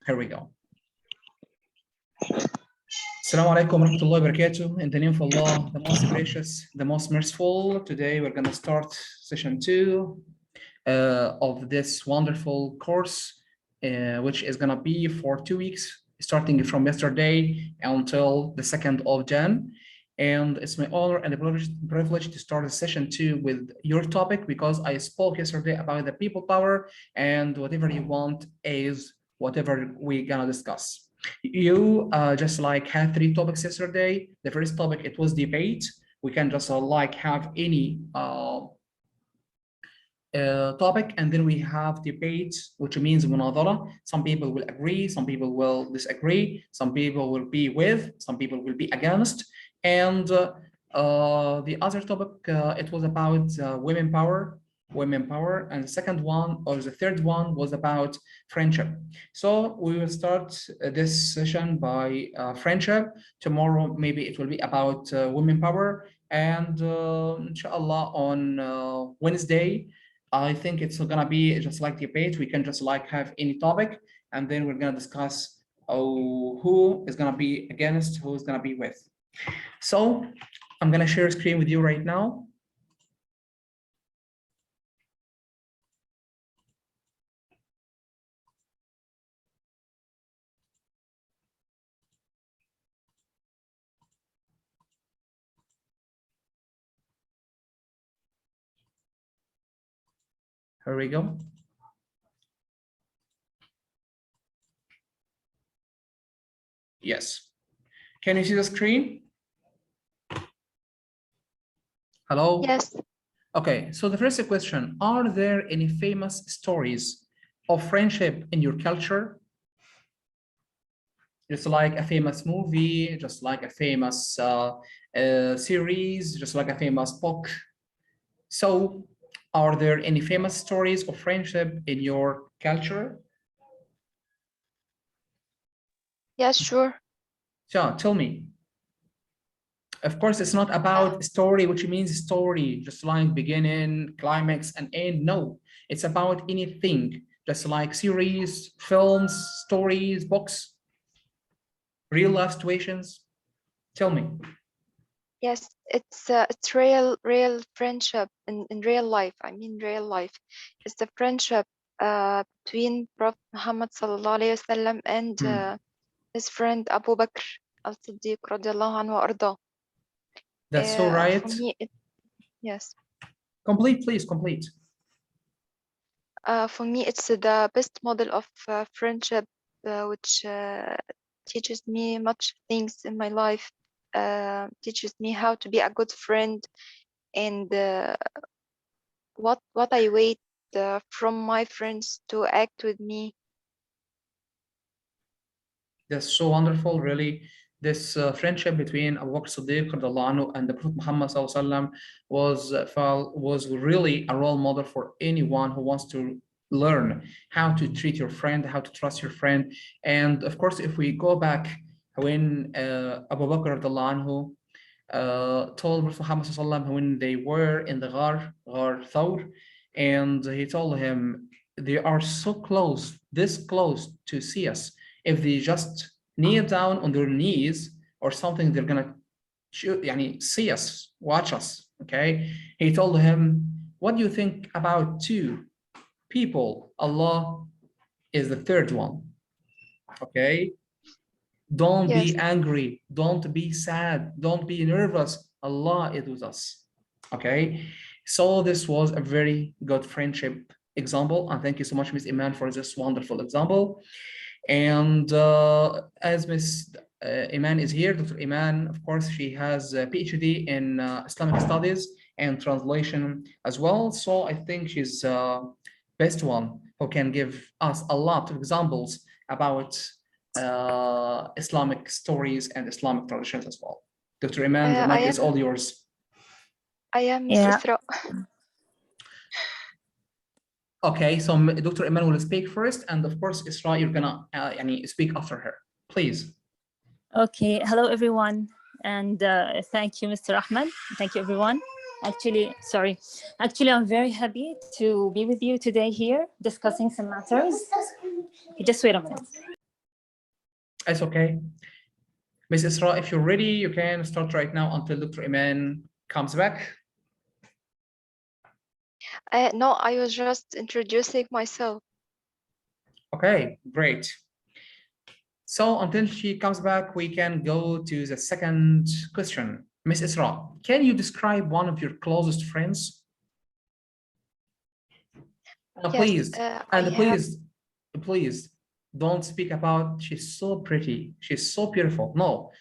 Here we go. Assalamu alaikum wa rahmatullahi wa barakatuh. In the name of Allah, the most gracious, the most merciful. Today we're going to start session 2 of this wonderful course, which is going to be for 2 weeks, starting from yesterday until the 2nd of Jan. And it's my honor and a privilege to start session 2 with your topic, because I spoke yesterday about the people power, and whatever you want is whatever we're going to discuss. You just like had 3 topics yesterday. The first topic, it was debate. We can just like have any topic, and then we have debate, which means munadara. Some people will agree, some people will disagree, some people will be with, some people will be against. And the other topic, it was about women power, and the second one, or the third one, was about friendship. So we will start this session by friendship. Tomorrow maybe it will be about women power, and inshallah on Wednesday I think it's gonna be just like debate. We can just like have any topic, and then we're gonna discuss who is gonna be against, who is gonna be with. So I'm gonna share a screen with you right now. Here we go. Yes. Can you see the screen? Hello? Yes. Okay, so the first question, are there any famous stories of friendship in your culture? Just like a famous movie, just like a famous series, just like a famous book. So are there any famous stories of friendship in your culture? Yes, sure. So tell me. Of course, it's not about story, which means story, just like beginning, climax, and end. No, it's about anything, just like series, films, stories, books, real life situations. Tell me. Yes, it's real friendship in real life. I mean real life. It's the friendship between Prophet Muhammad sallallahu alaihi wasallam and his friend Abu Bakr al-Siddiq radiallahu anhu wa arda. That's so right. For me, yes. Complete, please, complete. For me, it's the best model of friendship, which teaches me much things in my life. Teaches me how to be a good friend, and what I wait from my friends to act with me. That's so wonderful, really. This friendship between Abu Bakr Siddiq and the Prophet Muhammad was really a role model for anyone who wants to learn how to treat your friend, how to trust your friend. And of course, if we go back when Abu Bakr told Prophet Muhammad when they were in the Ghar Thawr, and he told him, they are so close, this close to see us. If they just kneel down on their knees or something, they're gonna see us, watch us. Okay. He told him, what do you think about 2 people? Allah is the 3rd one. Okay. Don't be angry, don't be sad, don't be nervous. Allah is with us. Okay. So this was a very good friendship example, and thank you so much, Ms. Iman, for this wonderful example. And as Ms. Iman is here, Dr. Iman, of course, she has a PhD in Islamic studies and translation as well. So I think she's best one who can give us a lot of examples about Islamic stories and Islamic traditions as well. Dr. Iman, the mic is all yours. I am Ms. Isra. Okay, so Dr. Iman will speak first, and of course, Isra, you're gonna speak after her, please. Okay, hello everyone, and thank you, Mr. Ahmed. Thank you, everyone. Actually, I'm very happy to be with you today here discussing some matters. Just wait a minute. It's okay. Ms. Isra, if you're ready, you can start right now until Dr. Iman comes back. No, I was just introducing myself. Okay, great. So until she comes back, we can go to the second question. Ms. Isra, can you describe one of your closest friends? Yes, Please don't speak about she's so pretty, she's so beautiful. No,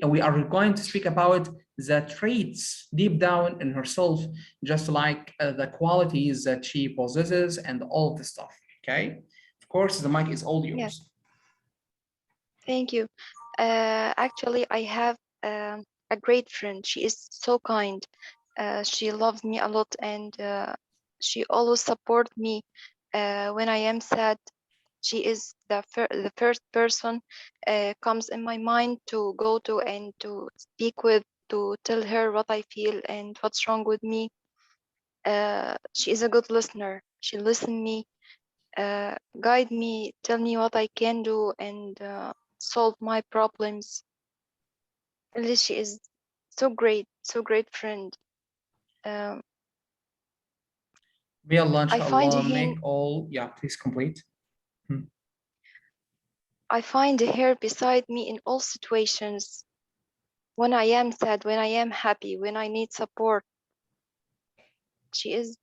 we are going to speak about the traits deep down in herself, just like the qualities that she possesses and all of the stuff. Okay, of course, the mic is all yours. Yes. Thank you. Actually, I have a great friend. She is so kind. She loves me a lot, and she always supports me when I am sad. She is the first person comes in my mind to go to and to speak with, to tell her what I feel and what's wrong with me. She is a good listener. She listens me, guide me, tell me what I can do, and solve my problems. Really, she is so great friend. May Allah, I find inshallah, him. make all. Yeah, please complete. I find her beside me in all situations. When I am sad, when I am happy, when I need support. She is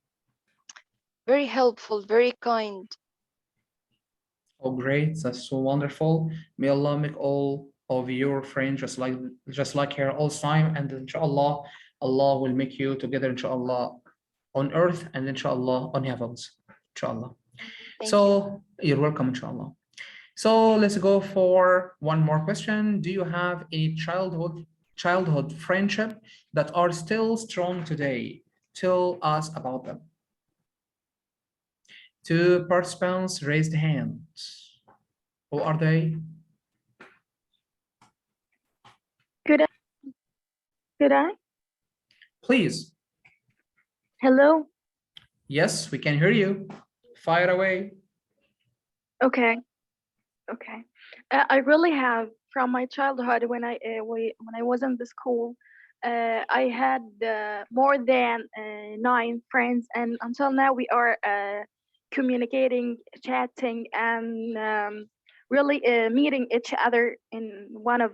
very helpful, very kind. Oh, great! That's so wonderful. May Allah make all of your friends just like her all the time, and inshallah, Allah will make you together, inshallah, on earth and inshallah on heavens, inshallah. Thank So you're welcome, inshallah. So let's go for one more question. Do you have any childhood friendship that are still strong today? Tell us about them. Two participants raised hands. Who are they? Could I? Please. Hello? Yes, we can hear you. Fire away. Okay. I really have from my childhood when I was in the school. I had more than 9 friends, and until now we are communicating, chatting, and really meeting each other in one of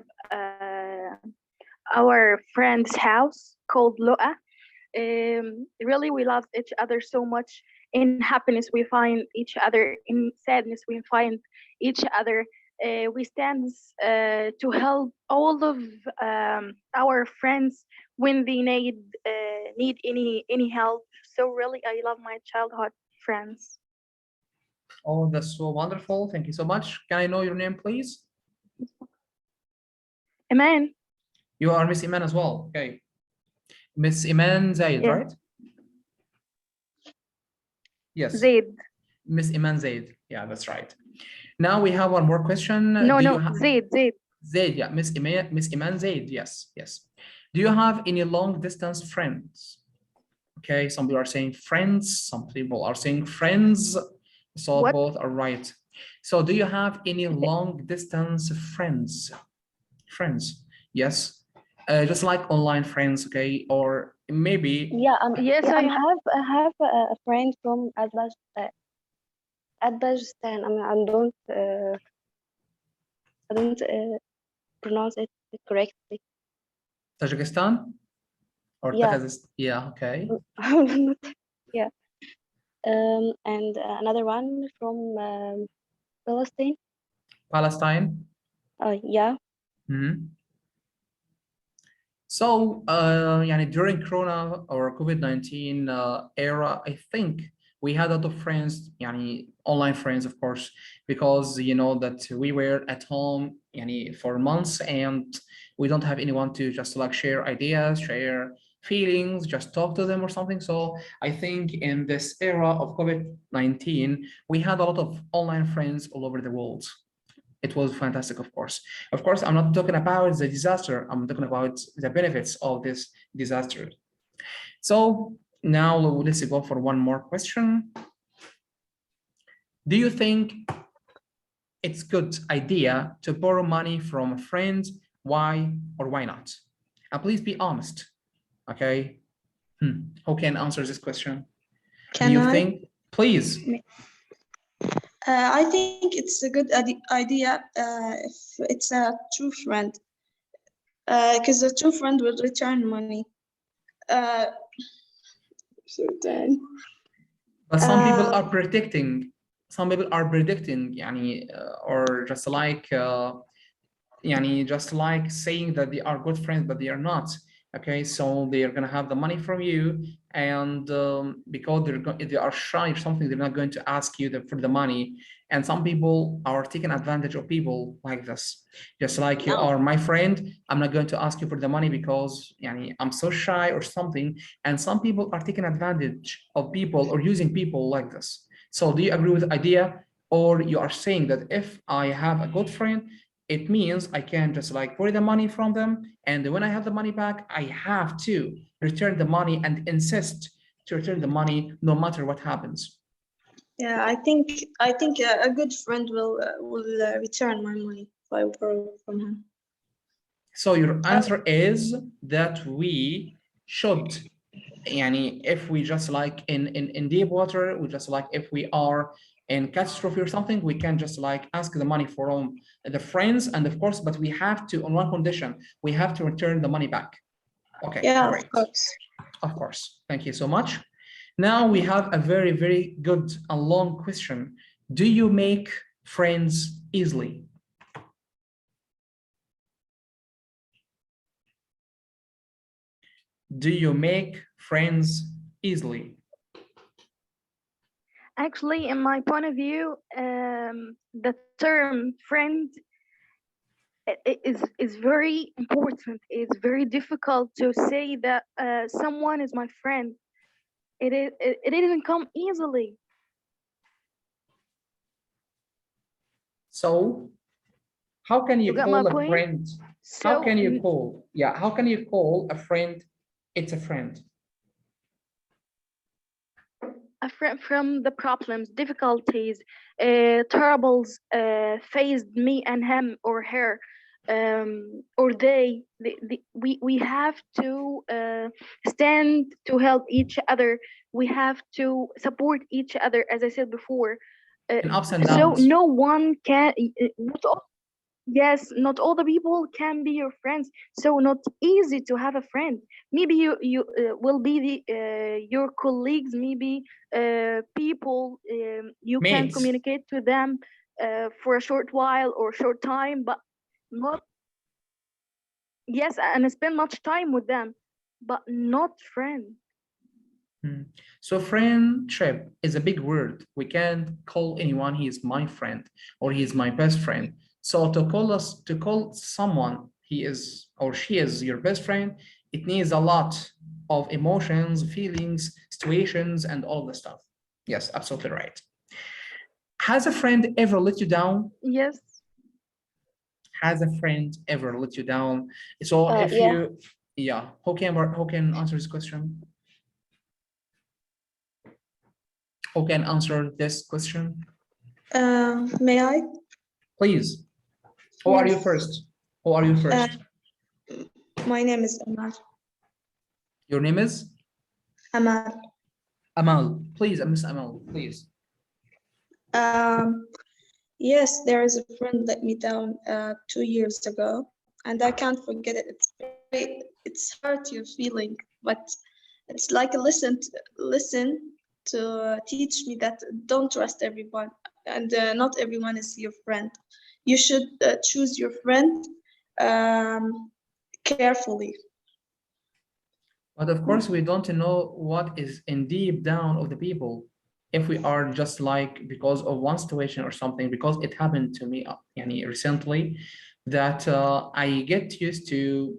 our friend's house called Loa. Really, we love each other so much. In happiness, we find each other. In sadness, we find each other. We stand to help all of our friends when they need any help. So really, I love my childhood friends. Oh, that's so wonderful. Thank you so much. Can I know your name, please? Iman. You are Miss Iman as well. Okay. Miss Iman Zaid, Yeah. right? Yes. Zaid. Miss Iman Zaid. Yeah, that's right. Now we have one more question. No, Zaid. Zaid, yeah, Miss Iman Zaid. Yes. Do you have any long distance friends? Okay, some people are saying friends, some people are saying friends. So What? both are right. So do you have any long distance friends? Yes. Just like online friends, okay, or maybe. Yeah, Yes, yeah, I have a friend from Adbajistan. I mean, I don't pronounce it correctly. Tajikistan or Yeah. Tajikistan? Yeah, okay. Yeah. And another one from Palestine. Palestine. Yeah. So, during Corona or COVID-19 era, I think we had a lot of friends, online friends, of course, because you know that we were at home, for months, and we don't have anyone to just like share ideas, share feelings, just talk to them or something. So I think in this era of COVID-19, we had a lot of online friends all over the world. It was fantastic, of course. Of course, I'm not talking about the disaster. I'm talking about the benefits of this disaster. So now let's go for one more question. Do you think it's good idea to borrow money from a friend? Why or why not? And please be honest. Okay. Who can answer this question? Can Do you I? think? Please. I think it's a good idea if it's a true friend, because a true friend will return money. But some people are predicting. Some people are predicting, يعني, or just like, يعني, just like saying that they are good friends, but they are not. Okay, so they are gonna have the money from you, and because they are shy or something, they're not going to ask you for the money. And some people are taking advantage of people like this. Just like you are my friend, I'm not going to ask you for the money because, يعني, I'm so shy or something. And some people are taking advantage of people or using people like this. So do you agree with the idea, or you are saying that if I have a good friend, it means I can just like borrow the money from them, and when I have the money back, I have to return the money and insist to return the money no matter what happens? Yeah, I think a good friend will return my money if I borrow from him. So your answer is that we should, yani, if we just like in deep water, we just like if we are in catastrophe or something, we can just like ask the money from the friends, and of course, but we have to, on one condition, we have to return the money back. Okay, Yeah, great. of course. Of course. Thank you so much. Now we have a very, very good and long question. Do you make friends easily? Do you make friends easily? Actually, in my point of view, the term friend is very important. It's very difficult to say that someone is my friend. It didn't come easily. So how can you got my call a point? friend? So How can you call? Yeah, how can you call a friend? It's a friend. a friend from the problems, difficulties, troubles faced me and him or her, or they. We have to stand to help each other. We have to support each other, as I said before. In ups and So downs. no one can. Yes, not all the people can be your friends. So not easy to have a friend. Maybe you will be your colleagues. Maybe people you can Mates. communicate to them for a short while or short time, but not. Yes, and spend much time with them, but not friends. So friendship is a big word. We can't call anyone he is my friend or he is my best friend. So to call someone he is or she is your best friend, it needs a lot of emotions, feelings, situations, and all the stuff. Yes, absolutely right. Has a friend ever let you down? Yes. Has a friend ever let you down? So if yeah. yeah, who can answer this question? Who can answer this question? May I? Please. Who are you Yes. first? Who are you first? My name is Amal. Your name is? Amal. Amal. Please, Miss Amal, please. Yes, there is a friend let me down 2 years ago, and I can't forget it. It's hurt your feeling, but it's like a lesson to teach me that don't trust everyone, and not everyone is your friend. You should choose your friend carefully. But of course, we don't know what is in deep down of the people. If we are just like because of one situation or something, because it happened to me recently, that I get used to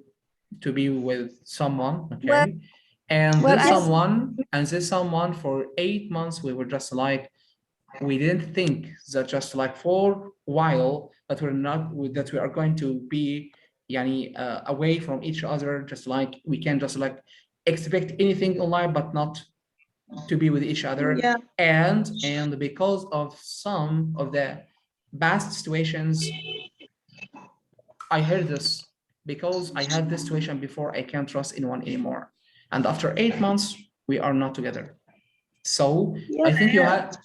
be with someone, okay? And this someone for 8 months, we were just like, we didn't think that just like for a while that we are going to be away from each other, just like we can just like expect anything in life but not to be with each other. Yeah. And because of some of the past situations, I heard this because I had this situation before. I can't trust anyone anymore. And after 8 months, we are not together. So Yeah, I think you had,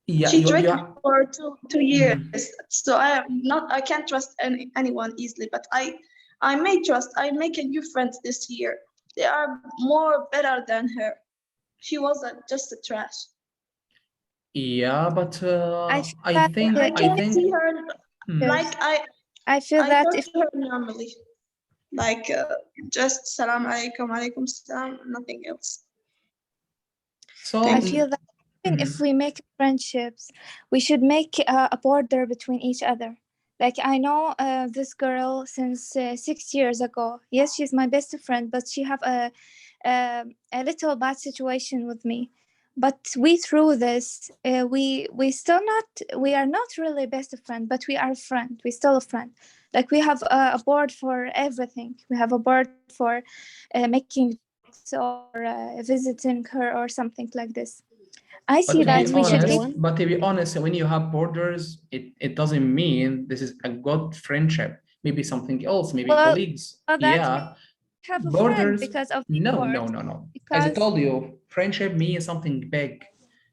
yeah, she you tricked me have, for two years. So I can't trust anyone easily, but I may trust. I make a new friends this year. They are more better than her. She was just a trash. yeah, but I feel I that think, I can't think, see her hmm. like I feel I that talk if to her normally, like just salam alaikum, alaikum salam, nothing else. So I feel that even if we make friendships, we should make a border between each other. Like I know this girl since 6 years ago. Yes, she's my best friend, but she have a little bad situation with me. But we through this, we are not really best friend, but we are a friend. We still a friend. Like we have a board for everything. We have a board for making or visiting her or something like this. I see that we should take. But to be honest, when you have borders, it doesn't mean this is a good friendship. Maybe something else, maybe colleagues. Well, Yeah, have a friend borders. because of No. board. As I Because told you, friendship means something big.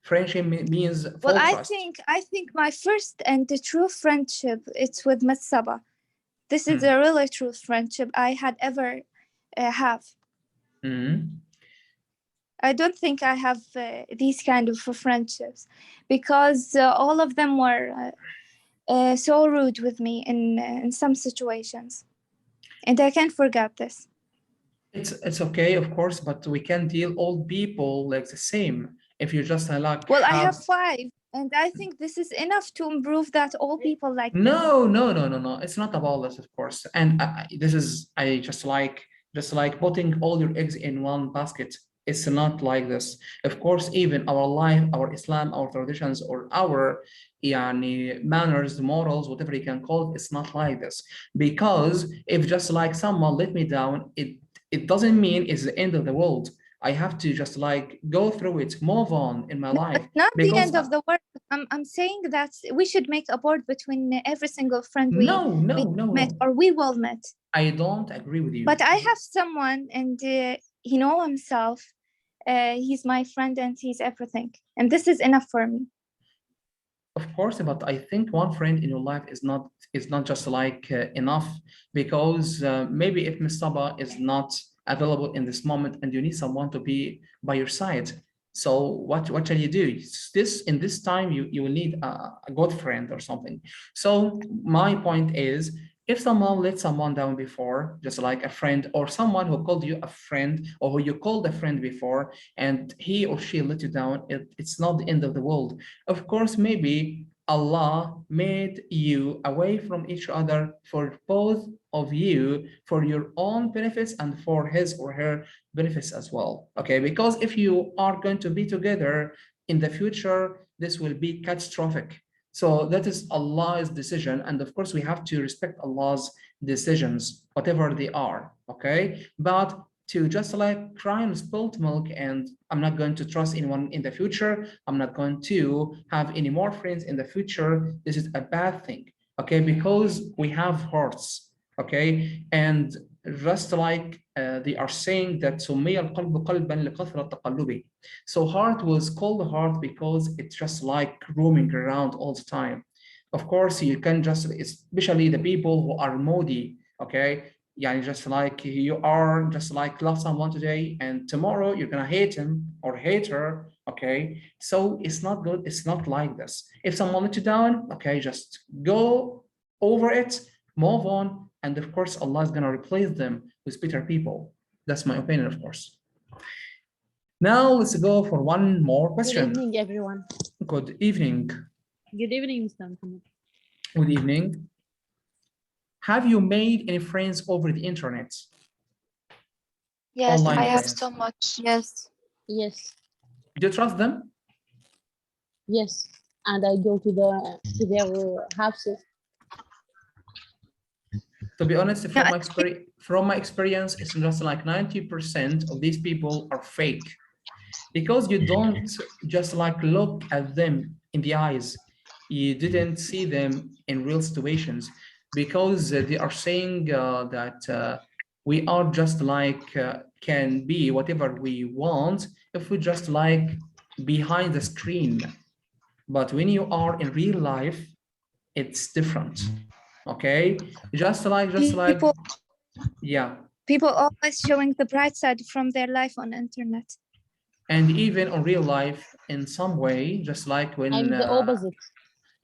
Friendship means full well, trust. I think my first and the true friendship it's with Miss Saba. This is a really true friendship I had ever have. I don't think I have these kind of friendships because all of them were so rude with me in some situations, and I can't forget this. It's okay, of course, but we can deal all people like the same. If you just like well, I have 5, and I think this is enough to improve that all people like me. No. It's not about this, of course. And this is I just like putting all your eggs in one basket. It's not like this. Of course, even our life, our Islam, our traditions, or our manners, morals, whatever you can call it, it's not like this. Because if just like someone let me down, it doesn't mean it's the end of the world. I have to just like go through it, move on in my life. It's not the end of the world. I'm saying that we should make a board between every single friend we met or we will meet. I don't agree with you. But I have someone and he know himself. He's my friend and he's everything. And this is enough for me. Of course, but I think one friend in your life is not just like enough, because maybe if Ms. Saba is not available in this moment and you need someone to be by your side, so what shall you do? In this time you will need a good friend or something. So my point is, if someone let someone down before, just like a friend or someone who called you a friend or who you called a friend before, and he or she let you down, it's not the end of the world. Of course, maybe Allah made you away from each other for both of you, for your own benefits and for his or her benefits as well. Okay, because if you are going to be together in the future, this will be catastrophic. So that is Allah's decision. And of course, we have to respect Allah's decisions, whatever they are, okay? But to just like cry and spilt milk and I'm not going to trust anyone in the future, I'm not going to have any more friends in the future, this is a bad thing, okay? Because we have hearts, okay? And just like they are saying that سُمِّيَ الْقَلْبُ قَلْبًا لِكَثْرَةِ تَقَلُّبِهِ. So heart was called heart because it's just like roaming around all the time. Of course, you can just, especially the people who are moody, okay? Yeah, just like you are just like love someone today and tomorrow you're gonna hate him or hate her, okay? So it's not good, it's not like this. If someone let you down, okay, just go over it, move on, and of course, Allah is gonna replace them with better people. That's my opinion, of course. Now let's go for one more question. Good evening, everyone. Good evening. Good evening, Mr. Muhammad. Good evening. Have you made any friends over the internet? Yes, Online I have friends. so much. Yes. Yes, Do you trust them? yes, and I go to their houses. To be honest, from my experience, it's just like 90% of these people are fake, because you don't just like look at them in the eyes. you didn't see them in real situations, because they are saying that we are just like can be whatever we want if we just like behind the screen. But when you are in real life, it's different. Okay, just like yeah. People always showing the bright side from their life on internet. And even on real life in some way, just like when I'm the opposite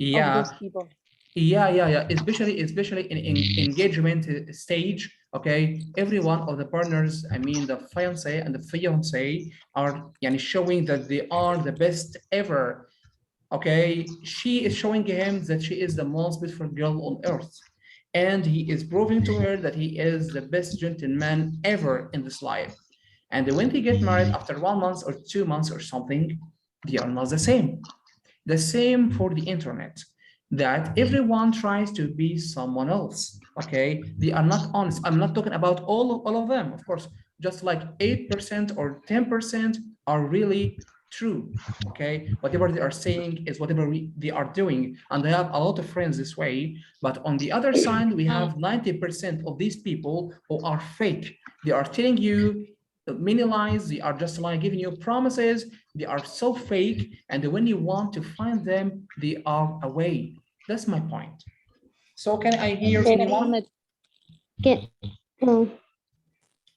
of those people. Yeah, especially in engagement stage. Okay, every one of the partners, I mean the fiance and the fiance, are showing that they are the best ever. Okay, she is showing him that she is the most beautiful girl on earth, and he is proving to her that he is the best gentleman ever in this life. And when they get married after 1 month or 2 months or something, they are not the same. The same for the internet, that everyone tries to be someone else. Okay, they are not honest. I'm not talking about all of them, of course. Just like 8% or 10% are really true. Okay, whatever they are saying is whatever they are doing, and I have a lot of friends this way. But on the other side, we have 90% of these people who are fake. They are telling you many lies. They are just like giving you promises. They are so fake, and when you want to find them, they are away. That's my point. So can I hear Okay, anyone? Mohammed.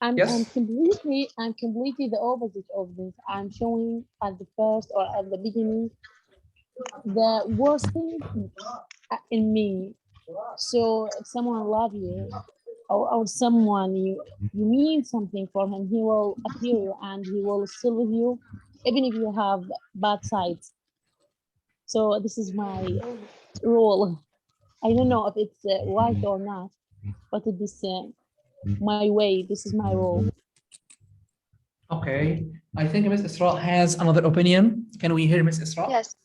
I'm Yes. completely the opposite of this. I'm showing at the first or at the beginning the worst thing in me. So if someone loves you, or someone you mean something for him, he will appear and he will still with you, even if you have bad sides. So this is my role. I don't know if it's right or not, but it is my way. This is my role. Okay, I think Ms. Isra has another opinion. Can we hear Ms. Isra? Yes.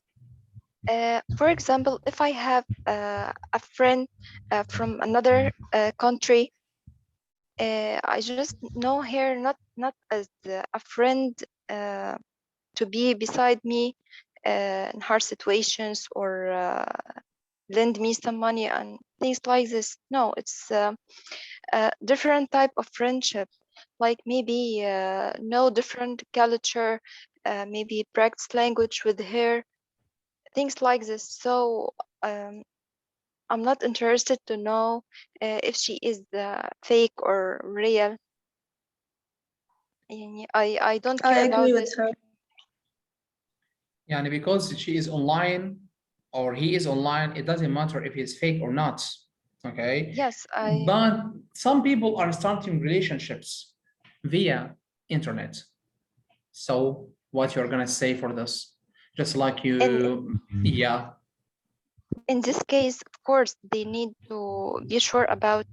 For example, if I have a friend from another country, I just know her not as a friend to be beside me in hard situations or lend me some money and things like this. No, it's a different type of friendship. Like maybe know different culture, maybe practice language with her, things like this. So I'm not interested to know if she is fake or real. I don't care about this. Her. Yeah, because she is online or he is online, it doesn't matter if he's fake or not. Okay. Yes, But some people are starting relationships via internet. So what you're gonna say for this? Just like you, yeah. In this case, of course, they need to be sure about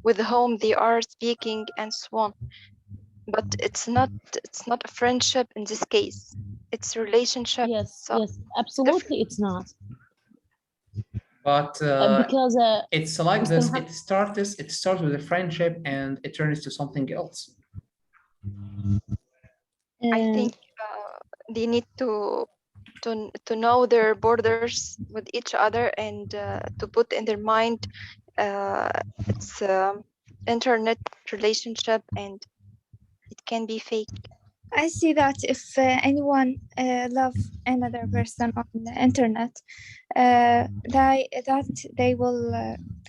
with whom they are speaking and so on. But it's not a friendship in this case. It's a relationship. Yes, So yes, absolutely, it's not. But Because it's like Mr. this. Muhammad- It starts with a friendship and it turns to something else. I think they need to know their borders with each other and to put in their mind it's internet relationship and it can be fake. I see that if anyone love another person on the internet, they will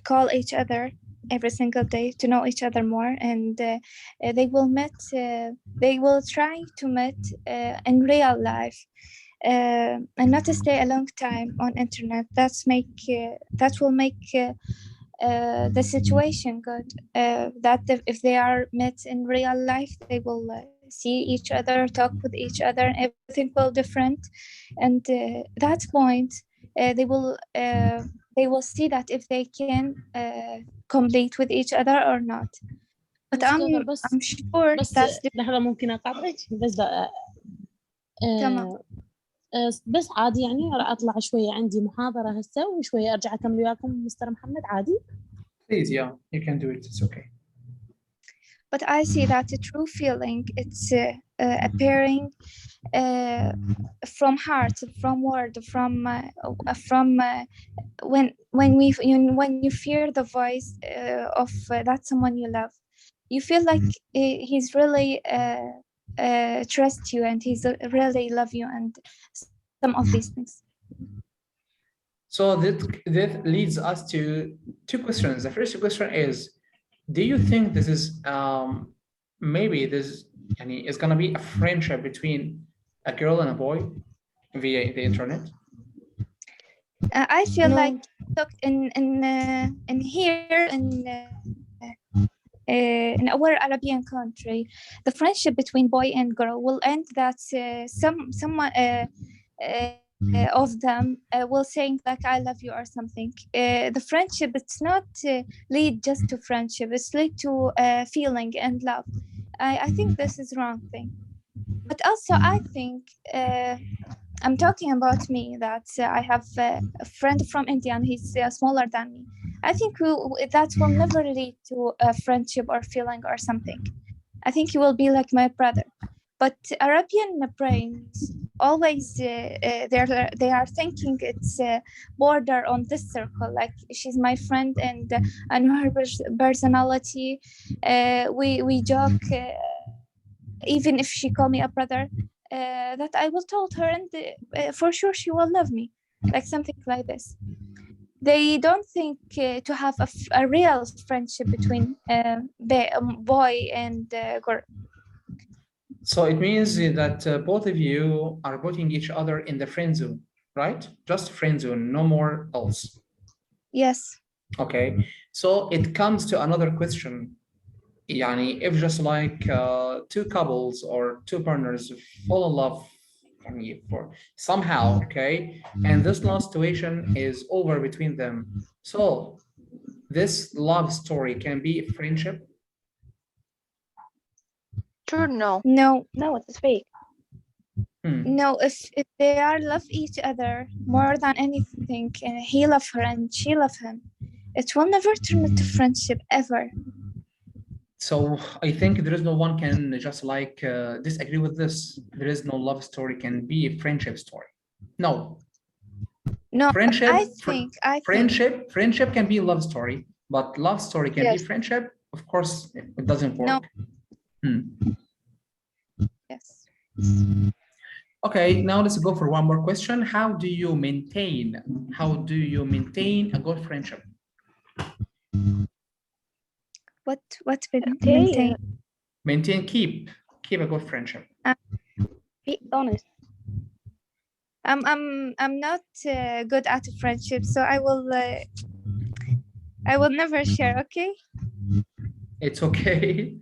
call each other every single day to know each other more, and they will try to meet in real life, and not to stay a long time on internet. That will make the situation good. If they are met in real life, they will see each other, talk with each other, everything will different, and that point they will see that if they can complete with each other or not. But I'm sure that's لحظة ممكن أقاطعك بس تمام. بس عادي يعني راح أطلع شوية عندي محاضرة هسه وشوية أرجع أكمل وياكم مستر محمد عادي. Please, yeah, you can do it. It's okay. But I see that the true feeling, appearing from heart, from word, from when you hear the voice of that someone you love, you feel like he's really trust you and he's really love you and some of these things. So that leads us to two questions. The first question is, do you think this is maybe this is gonna be a friendship between a girl and a boy via the internet? I feel No. like look in here in our Arabian country, the friendship between boy and girl will end that someone of them will saying like I love you or something. The friendship, it's not lead just to friendship, it's lead to feeling and love. I think this is wrong thing. But also I think I'm talking about me, that I have a friend from India and he's smaller than me. I think that will never lead to a friendship or feeling or something. I think he will be like my brother. But Arabian brains always they are thinking it's border on this circle, like she's my friend and I know her personality. We joke even if she call me a brother, that I will tell her and for sure she will love me, like something like this. They don't think to have a real friendship between boy and girl. So it means that both of you are putting each other in the friend zone, right? Just friend zone, no more else. Yes. Okay, so it comes to another question. Yani, if just like two couples or two partners fall in love for somehow, okay, and this love situation is over between them, so this love story can be friendship? Sure, no. No, It's fake. no. If they are love each other more than anything, and he love her and she love him, it will never turn into friendship ever. So I think there is no one can just like disagree with this. There is no love story can be a friendship story. No. No, Friendship, I think friendship can be a love story, but love story can be Yes. friendship. Of course, it doesn't work. No. Yes. Okay, now let's go for one more question. How do you maintain a good friendship? What Okay, maintain? Keep a good friendship. be honest. I'm not good at friendship, so I will never share. Okay. It's okay.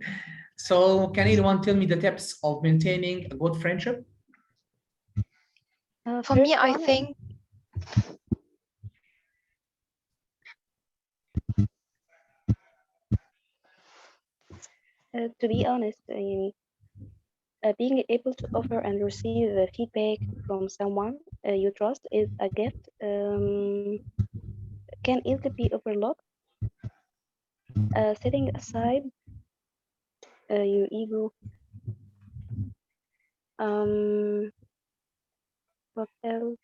So can anyone tell me the tips of maintaining a good friendship? For me, First I one, think to be honest, being able to offer and receive feedback from someone you trust is a gift. Can easily be overlooked. Setting aside your ego. What else?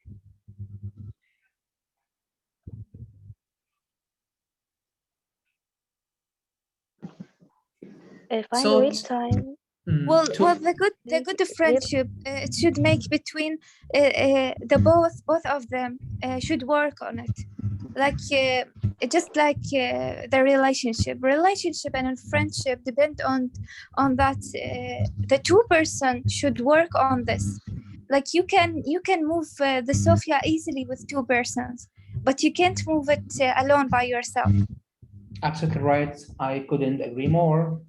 Find So, a real time. Well, the good friendship it should make between the both of them should work on it, like just like the relationship and friendship depend on that the two person should work on this. Like you can move the Sophia easily with two persons, but you can't move it alone by yourself. absolutely right. I couldn't agree more.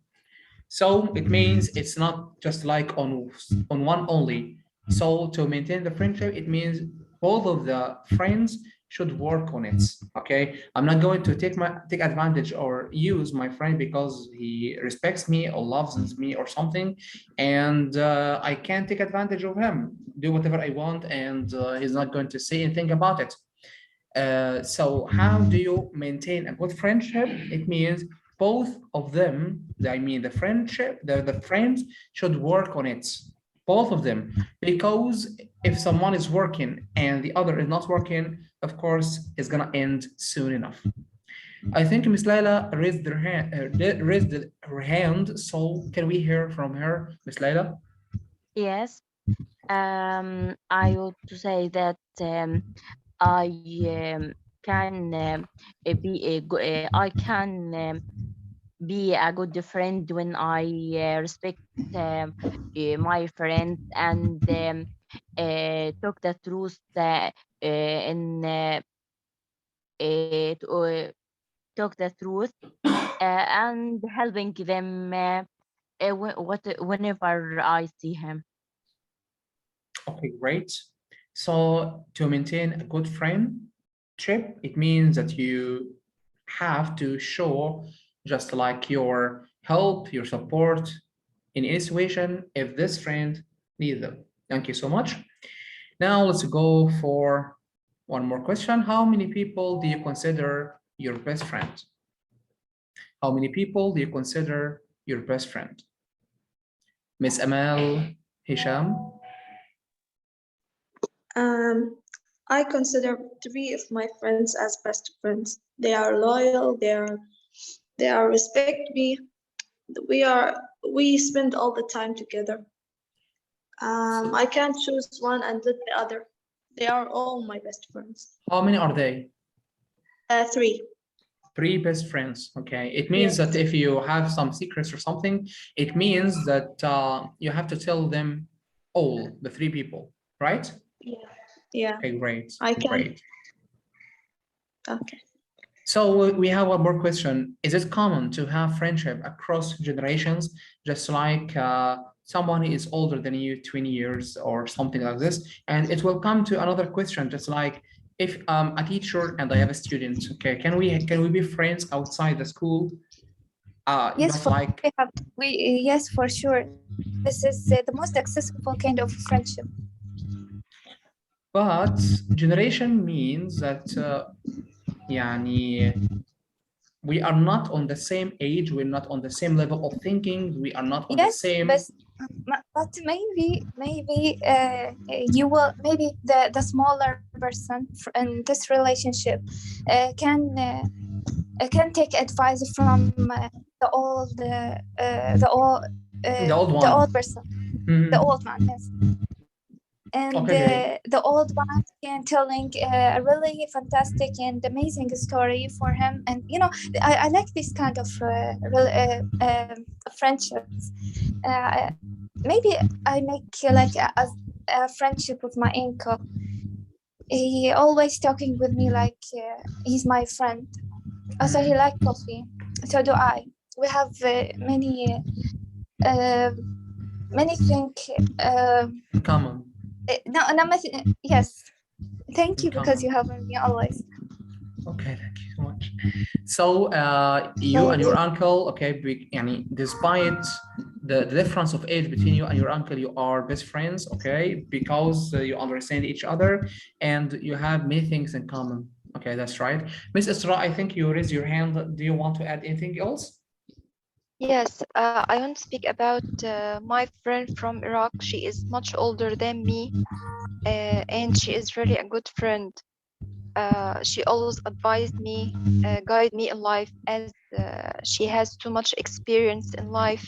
So it means it's not just like on one only. So to maintain the friendship, it means both of the friends should work on it. Okay, I'm not going to take advantage or use my friend because he respects me or loves me or something, and I can't take advantage of him, do whatever I want, and he's not going to say anything about it. So how do you maintain a good friendship? It means both of them, I mean the friendship, the friends should work on it. both of them, because if someone is working and the other is not working, of course, it's gonna end soon enough. I think Miss Laila raised her hand, so can we hear from her, Miss Laila? Yes, I would to say that I can be a good friend when I respect my friend and talk the truth talk the truth and helping them whenever I see him. Okay, great. So to maintain a good friendship, it means that you have to show just like your help, your support in any situation if this friend needs them. Thank you so much. Now let's go for one more question. How many people do you consider your best friend? How many people do you consider your best friend? Miss Amal, Hisham? I consider 3 of my friends as best friends. They are loyal, they are respect me. We spend all the time together. I can't choose one and let the other. They are all my best friends. How many are they? 3. 3 best friends. Okay, it means that if you have some secrets or something, it means that you have to tell them all, the 3 people, right? Yeah. Okay, great. I can. Great. Okay. So we have one more question. Is it common to have friendship across generations, just like someone is older than you 20 years or something like this? And it will come to another question, just like if I'm a teacher and I have a student, okay, can we be friends outside the school? Yes, Just like yes, for sure. This is the most accessible kind of friendship. but generation means that يعني we are not on the same age, we're not on the same level of thinking, we are not on the same. But maybe you will, maybe the smaller person in this relationship can take advice from the old person, the old man, yes. And Okay. the old one can telling a really fantastic and amazing story for him. And you know, I like this kind of friendships. Maybe I make like a friendship with my uncle. He always talking with me like he's my friend. Also, he like coffee. So do I. We have many things in common. Yes. Thank you, because you have me always. Okay, thank you so much. So you and your uncle, okay, despite the difference of age between you and your uncle, you are best friends, okay, because you understand each other and you have many things in common. Okay, that's right. Miss Isra, I think you raised your hand. Do you want to add anything else? Yes, I want to speak about my friend from Iraq. She is much older than me, and she is really a good friend. She always advised me, guide me in life, as she has too much experience in life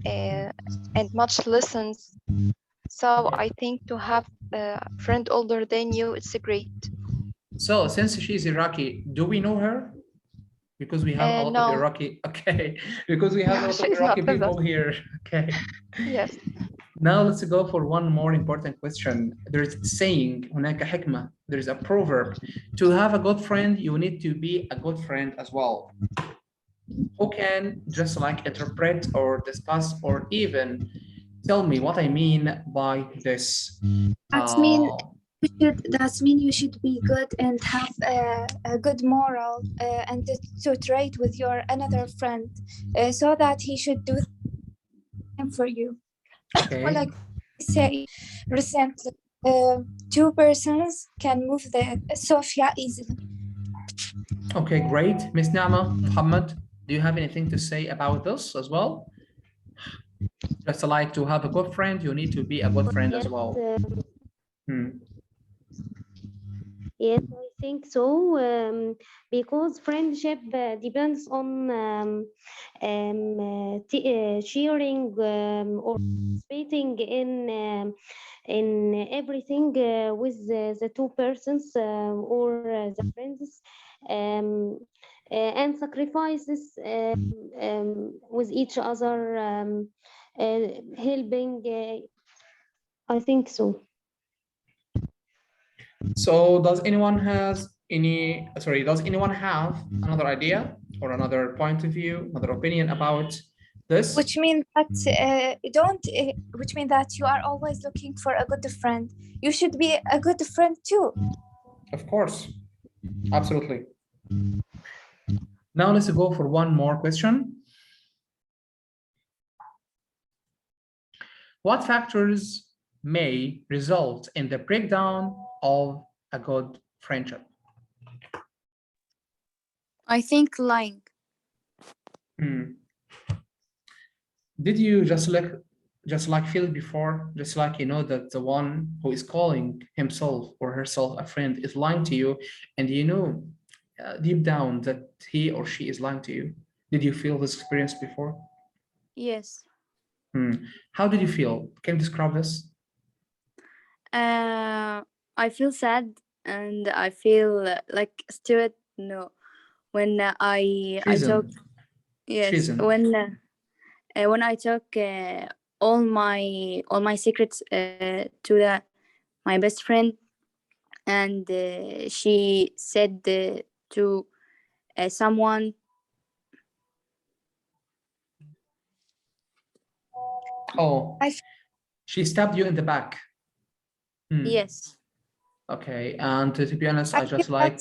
and much lessons. So I think to have a friend older than you, it's great. So since she's Iraqi, do we know her? Because we have a lot of Iraqi, okay, because we have a lot of Iraqi people here, okay. Yes. Now let's go for one more important question. There's saying, هناك حكمة, there's a proverb. To have a good friend, you need to be a good friend as well. Who can just like interpret or discuss or even tell me what I mean by this? That mean you should be good and have a good moral and to trade with your another friend so that he should do them for you. Okay. Well, like I say recently, 2 persons can move the Sofia easily. Okay, great. Miss Nama, Muhammad, do you have anything to say about this as well? Just like to have a good friend, you need to be a good friend as Yes, well. yes, I think so. Because friendship depends on sharing or participating in everything with the two persons or the friends, and sacrifices with each other, helping. I think so. So does anyone have another idea or another point of view, another opinion about this? Which means that you are always looking for a good friend. You should be a good friend too. Of course, absolutely. Now let's go for one more question. What factors may result in the breakdown of a good friendship? I think lying. Did you just like feel it before, just like you know that the one who is calling himself or herself a friend is lying to you, and you know deep down that he or she is lying to you? Did you feel this experience before? Yes. How did you feel? Can you describe this? I feel sad and I feel like stupid. No, when I talk. Yes, Treason. when I talk all my secrets to my best friend, and she said to someone. Oh, she stabbed you in the back. Yes. Okay, and to be honest, I just like.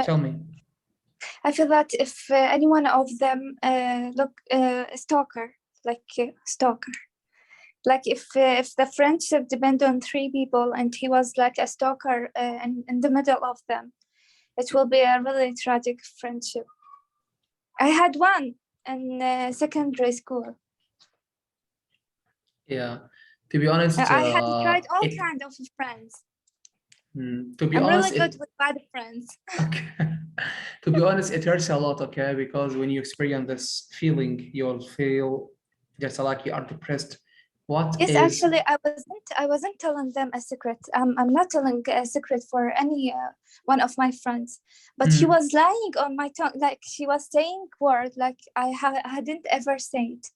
Tell me. I feel that if any one of them stalker, like if the friendship depend on three people and he was like a stalker in the middle of them, it will be a really tragic friendship. I had one in secondary school. Yeah, to be honest, I had tried all kinds of friends. To be I'm honest, really good with bad friends. Okay. To be honest, it hurts a lot, okay? Because when you experience this feeling, you'll feel just like you are depressed. Yes, actually, I wasn't telling them a secret. I'm not telling a secret for any one of my friends, but she was lying on my tongue, like she was saying words like I hadn't ever said,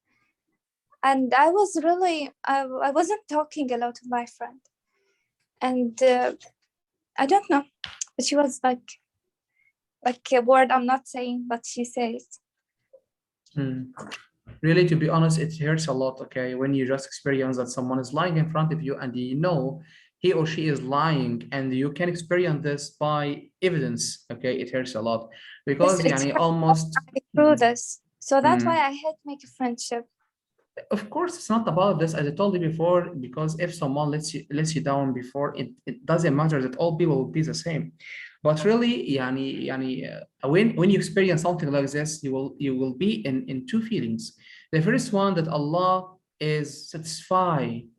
and I was really I wasn't talking a lot to my friend, and I don't know, but she was like a word I'm not saying, but she says. Really, to be honest, it hurts a lot, okay? When you just experience that someone is lying in front of you and you know he or she is lying, and you can experience this by evidence, okay? It hurts a lot because almost I through this. So that's why I hate making friendship. Of course, it's not about this, as I told you before, because if someone lets you down before, it doesn't matter that all people will be the same. But really, when you experience something like this, you will be in two feelings. The first one, that Allah is satisfying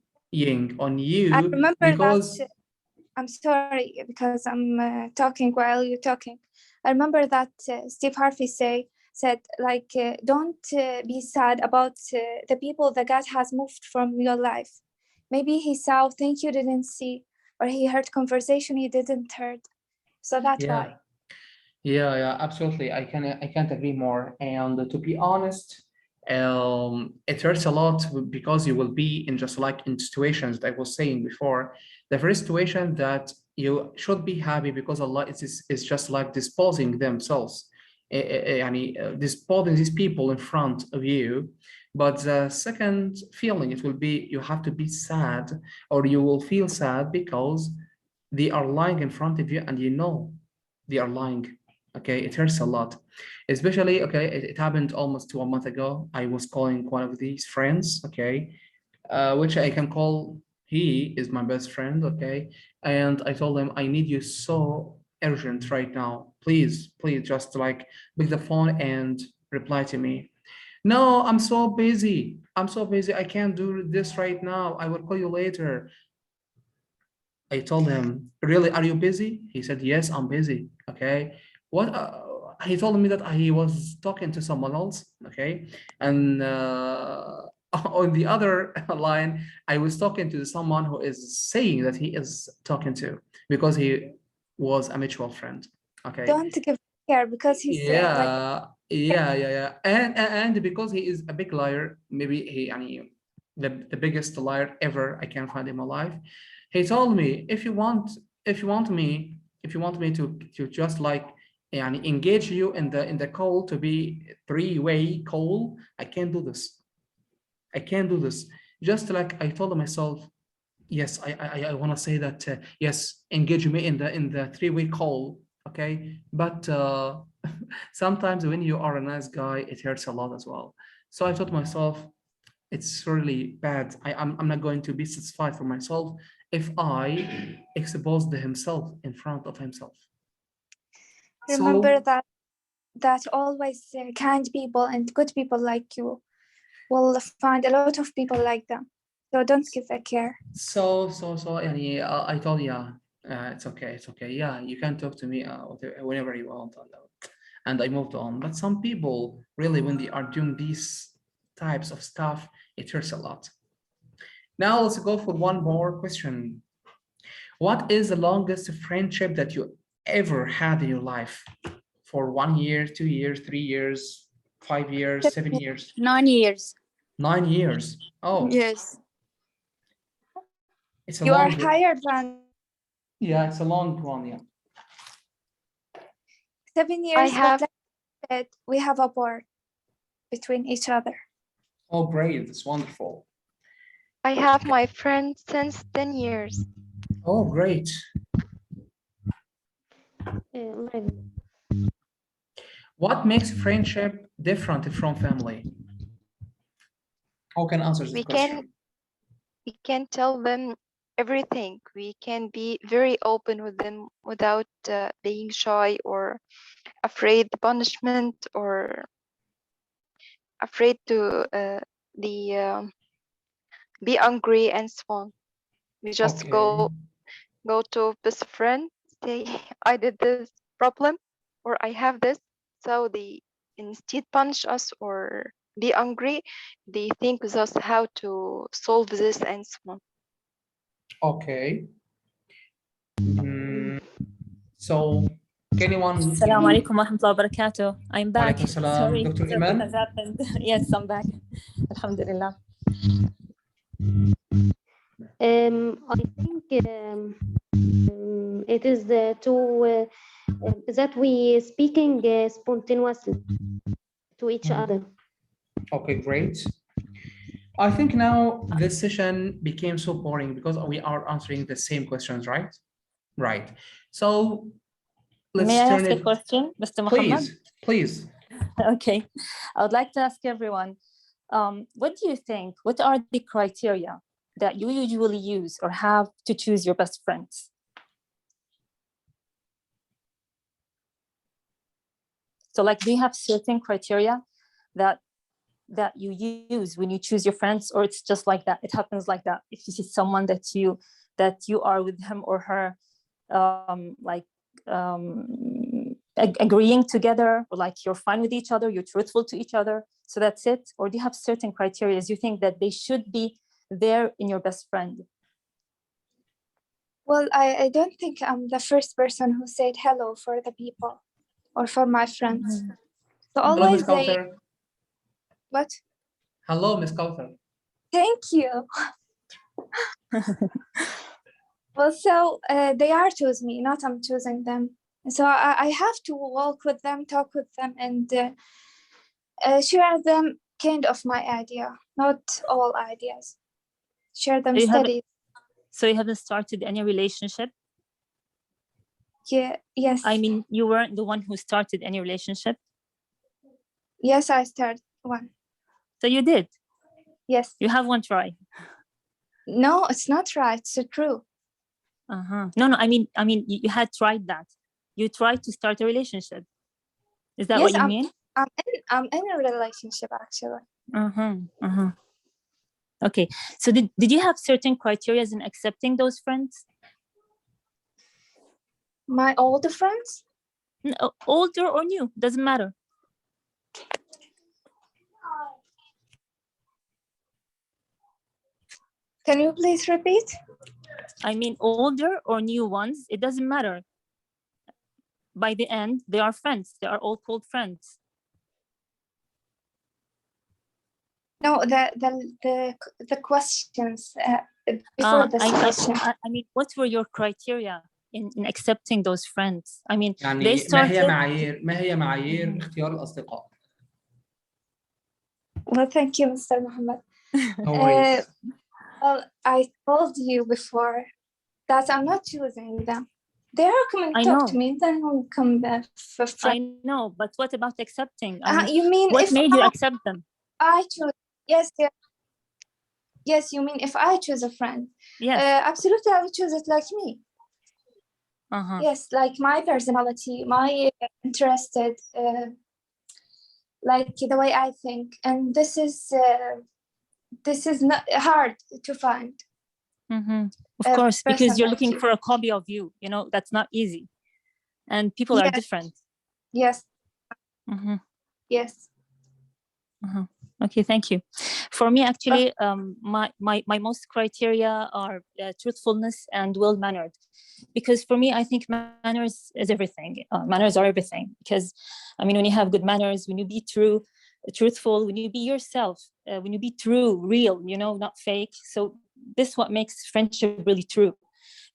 on you. I remember because that. I'm sorry because I'm talking while you're talking. I remember that Steve Harvey said like don't be sad about the people that God has moved from your life. Maybe he saw things you didn't see, or he heard conversation you didn't heard. So that's why. Yeah, absolutely. I can't agree more. And to be honest, it hurts a lot because you will be in just like in situations that I was saying before. The first situation that you should be happy because Allah is just like disposing themselves, disposing these people in front of you. But the second feeling, it will be you have to be sad, or you will feel sad because they are lying in front of you and you know they are lying. Okay, it hurts a lot, especially, okay, it happened almost 1 month ago. I was calling one of these friends, okay, which I can call, he is my best friend, okay, and I told him, I need you so urgent right now. Please just like pick the phone and reply to me. No, I'm so busy. I'm so busy. I can't do this right now. I will call you later. I told him, really, are you busy? He said, yes, I'm busy. Okay. What? He told me that he was talking to someone else. Okay. And on the other line, I was talking to someone who is saying that he is talking to because he was a mutual friend. Okay. Don't give care because he's like Yeah. And because he is a big liar, maybe the biggest liar ever I can find in my life. He told me, if you want me to just like engage you in the call to be three-way call, I can't do this. I can't do this. Just like I told myself, yes, I want to say that yes, engage me in the three-way call, okay? But sometimes when you are a nice guy, it hurts a lot as well. So I thought to myself, it's really bad. I'm not going to be satisfied for myself if I expose himself in front of himself. remember So that always kind people and good people like you will find a lot of people like them. So don't give a care. So I told you, it's okay. Yeah, you can talk to me whenever you want. And I moved on. But some people really, when they are doing these types of stuff, it hurts a lot. Now let's go for one more question. What is the longest friendship that you ever had in your life? For 1 year, 2 years, 3 years, 5 years, 7 years? 9 years. 9 years. Oh, Yes. it's a You are long. higher than Yeah, it's a long one. Yeah. 7 years, but like I said, we have a bond between each other. Oh, great! It's wonderful. I have my friend since 10 years. Oh, great. What makes friendship different from family? Who can answer this question? We can tell them everything. We can be very open with them without being shy or afraid punishment or afraid to be angry and so on. We just go to best friend, say I did this problem or I have this, so they instead punish us or be angry, they think with us how to solve this and so on. Okay. So can anyone? Assalamu alaikum wa rahmatullahi wa barakatuh. I'm back. Sorry, Dr. something Iman? has happened. Yes, I'm back. Alhamdulillah. I think it is that we speaking spontaneously to each other. Okay, great. I think now this session became so boring because we are answering the same questions, right? Right. So let's May I turn ask a it. question, Mr. Muhammad? Please. Okay. I would like to ask everyone, what do you think? What are the criteria that you usually use or have to choose your best friends? So like, do you have certain criteria that you use when you choose your friends, or it's just like that, it happens like that? If you see someone that you are with him or her agreeing together, or like you're fine with each other, you're truthful to each other, so that's it? Or do you have certain criteria you think that they should be there in your best friend? Well, I don't think I'm the first person who said hello for the people or for my friends. So Hello, Miss always they. Kauthar. What? Hello, Miss Kauthar. Thank you. Well, so they are choosing me, not I'm choosing them. So I have to walk with them, talk with them, and share them kind of my idea, not all ideas. Share them studies. So you haven't started any relationship? Yeah, yes. I mean, you weren't the one who started any relationship? Yes, I started one. So you did? Yes. You have one try? No, it's not right. It's true. No, I mean, you had tried that. You tried to start a relationship. Is that yes, what you mean? I'm in a relationship actually. Okay, so did you have certain criteria in accepting those friends? My older friends? No, older or new, doesn't matter. Can you please repeat? I mean, older or new ones, it doesn't matter. By the end, they are friends. They are all called friends. No, the questions before this question. I mean, what were your criteria in accepting those friends? I mean, they يعني started. ما هي معايير اختيار الأصدقاء؟ Well, thank you, Mr. Muhammad. No worries. Well, I told you before that I'm not choosing them. They are coming to talk to me, then we'll come back for friends. I know, but what about accepting? I mean, you mean what if made you accept them? I choose? Yes. You mean if I choose a friend? Yes. Absolutely, I would choose it like me. Yes, like my personality, my interested, like the way I think, and this is not hard to find. Of course, because you're looking for a copy of you. You know, that's not easy, and people are different. Yes. Yes. Okay, thank you. For me, actually, my most criteria are truthfulness and well-mannered, because for me, I think manners is everything. Manners are everything, because I mean, when you have good manners, when you be truthful, when you be yourself, when you be true, real, you know, not fake. So this is what makes friendship really true.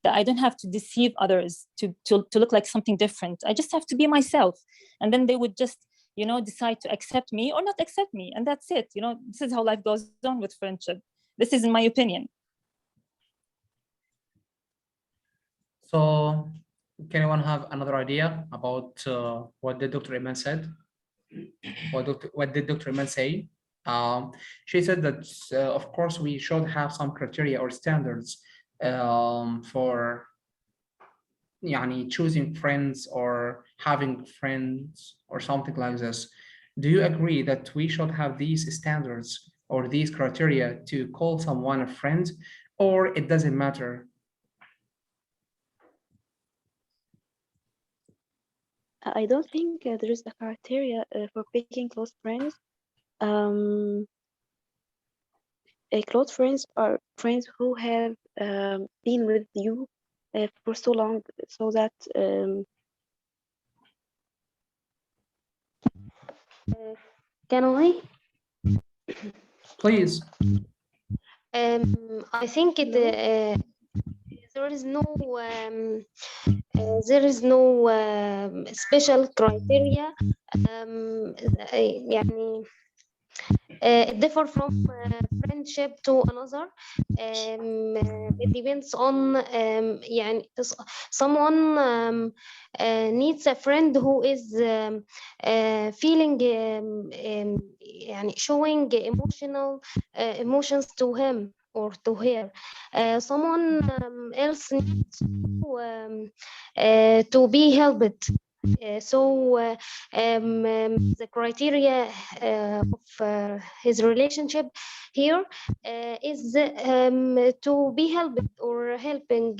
That I don't have to deceive others to look like something different. I just have to be myself, and then they would just, you know, decide to accept me or not accept me, and that's it. You know, this is how life goes on with friendship. This is in my opinion. So, can anyone have another idea about what did Dr. Iman said? What did Dr. Iman say? She said that, of course, we should have some criteria or standards for choosing friends or having friends or something like this. Do you agree that we should have these standards or these criteria to call someone a friend, or it doesn't matter? I don't think there is a criteria for picking close friends. Close friends are friends who have been with you for so long, so that can I? Please. I think there is no special criteria. يعني it differs from friendship to another. It depends on someone needs a friend who is feeling showing emotions to him or to her. Someone else needs to be helped. So the criteria of his relationship here is to be helped or helping.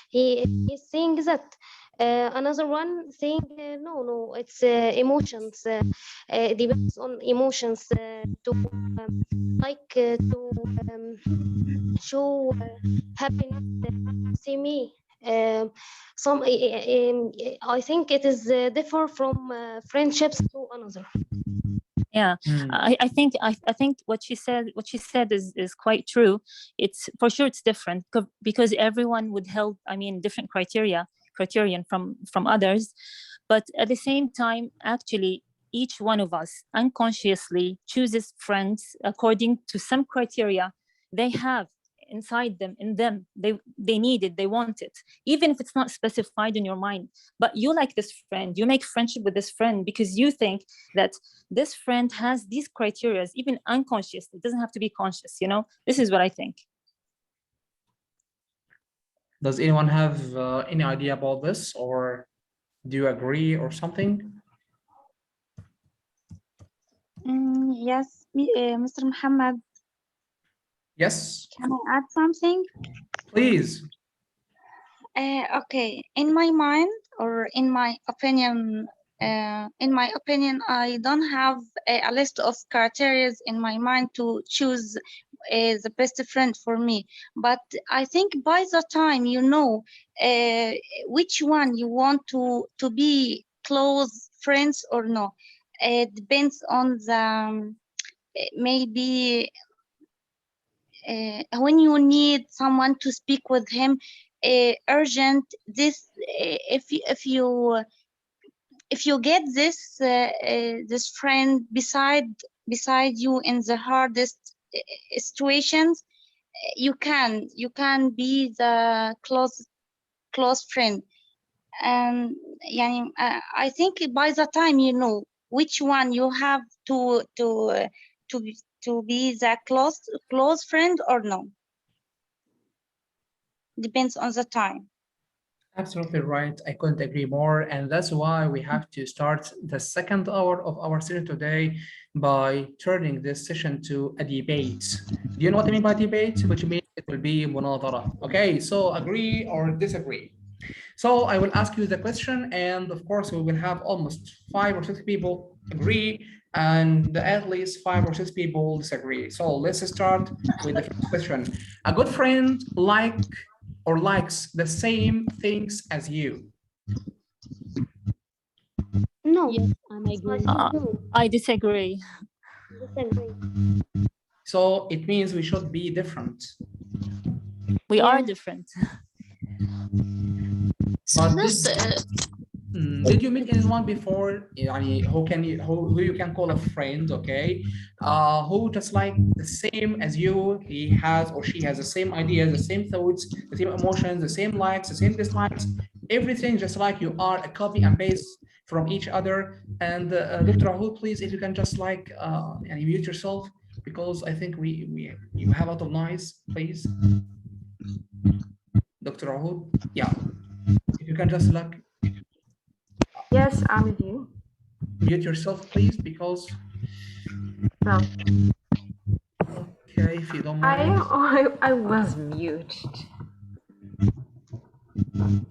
He is saying that. Another one saying no, it's emotions. It depends on emotions to show happiness. See me. I think it is differ from friendships to another. Yeah, I think what she said is quite true. It's for sure it's different because everyone would help. I mean, different criterion from others, but at the same time, actually, each one of us unconsciously chooses friends according to some criteria they have inside them, in them. They need it, they want it, even if it's not specified in your mind. But you like this friend, you make friendship with this friend because you think that this friend has these criteria, even unconscious. It doesn't have to be conscious, you know. This is what I think. Does anyone have any idea about this, or do you agree or something? Yes, Mr. Muhammad, Yes, can I add something? please. Okay, in my mind or in my opinion, I don't have a list of criteria in my mind to choose the best friend for me. But I think by the time you know which one you want to be close friends or no, it depends on the maybe when you need someone to speak with him urgent this if you get this friend beside you in the hardest situations, you can be the close friend. And يعني, I think by the time you know which one you have to be the close friend or no, depends on the time. Absolutely right. I couldn't agree more. And that's why we have to start the second hour of our session today by turning this session to a debate. Do you know what I mean by debate? Which means it will be مناظرة. Okay, so agree or disagree. So I will ask you the question, and of course, we will have almost 5 or 6 people agree, and at least 5 or 6 people disagree. So let's start with the first question. A good friend likes the same things as you. No. Yes, and I agree. No. I disagree. Disagree. So it means we should be different. We are Yeah. different. But This, did you meet anyone before يعني who you can call a friend, okay, who just like the same as you, he has or she has the same ideas, the same thoughts, the same emotions, the same likes, the same dislikes, everything just like you are a copy and paste from each other? And Dr. Ahud, please, if you can just like and mute yourself, because I think you have a lot of noise, please. Dr. Ahud, yeah, if you can just like Yes, I'm with you. mute yourself, please, because No, okay, if you don't mind. I was muted.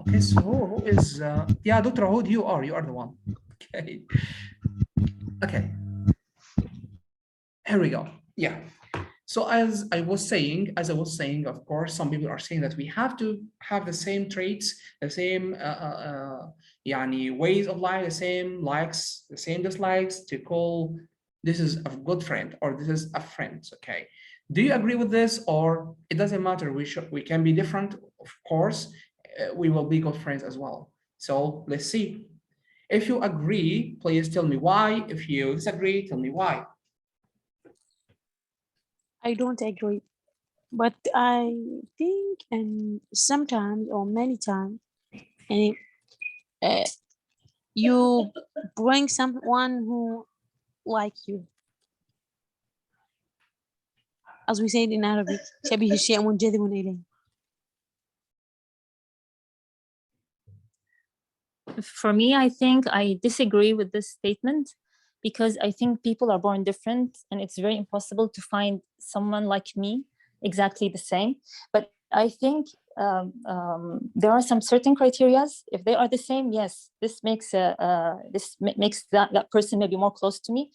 Okay, so who is yeah, Dr. Ahud, you are the one. Okay. Okay. Here we go. Yeah. So as I was saying, of course, some people are saying that we have to have the same traits, the same يعني ways of life, the same likes, the same dislikes to call this is a good friend or this is a friend. Okay. Do you agree with this, or it doesn't matter? We can be different, of course. We will be good friends as well. So let's see. If you agree, please tell me why. If you disagree, tell me why. I don't agree, but I think and sometimes or many times, and you bring someone who like you, as we say in Arabic, شبيه الشيء منجذب إليه. For me, I think I disagree with this statement, because I think people are born different and it's very impossible to find someone like me exactly the same. But I think there are some certain criteria. If they are the same, yes, this makes that person maybe more close to me,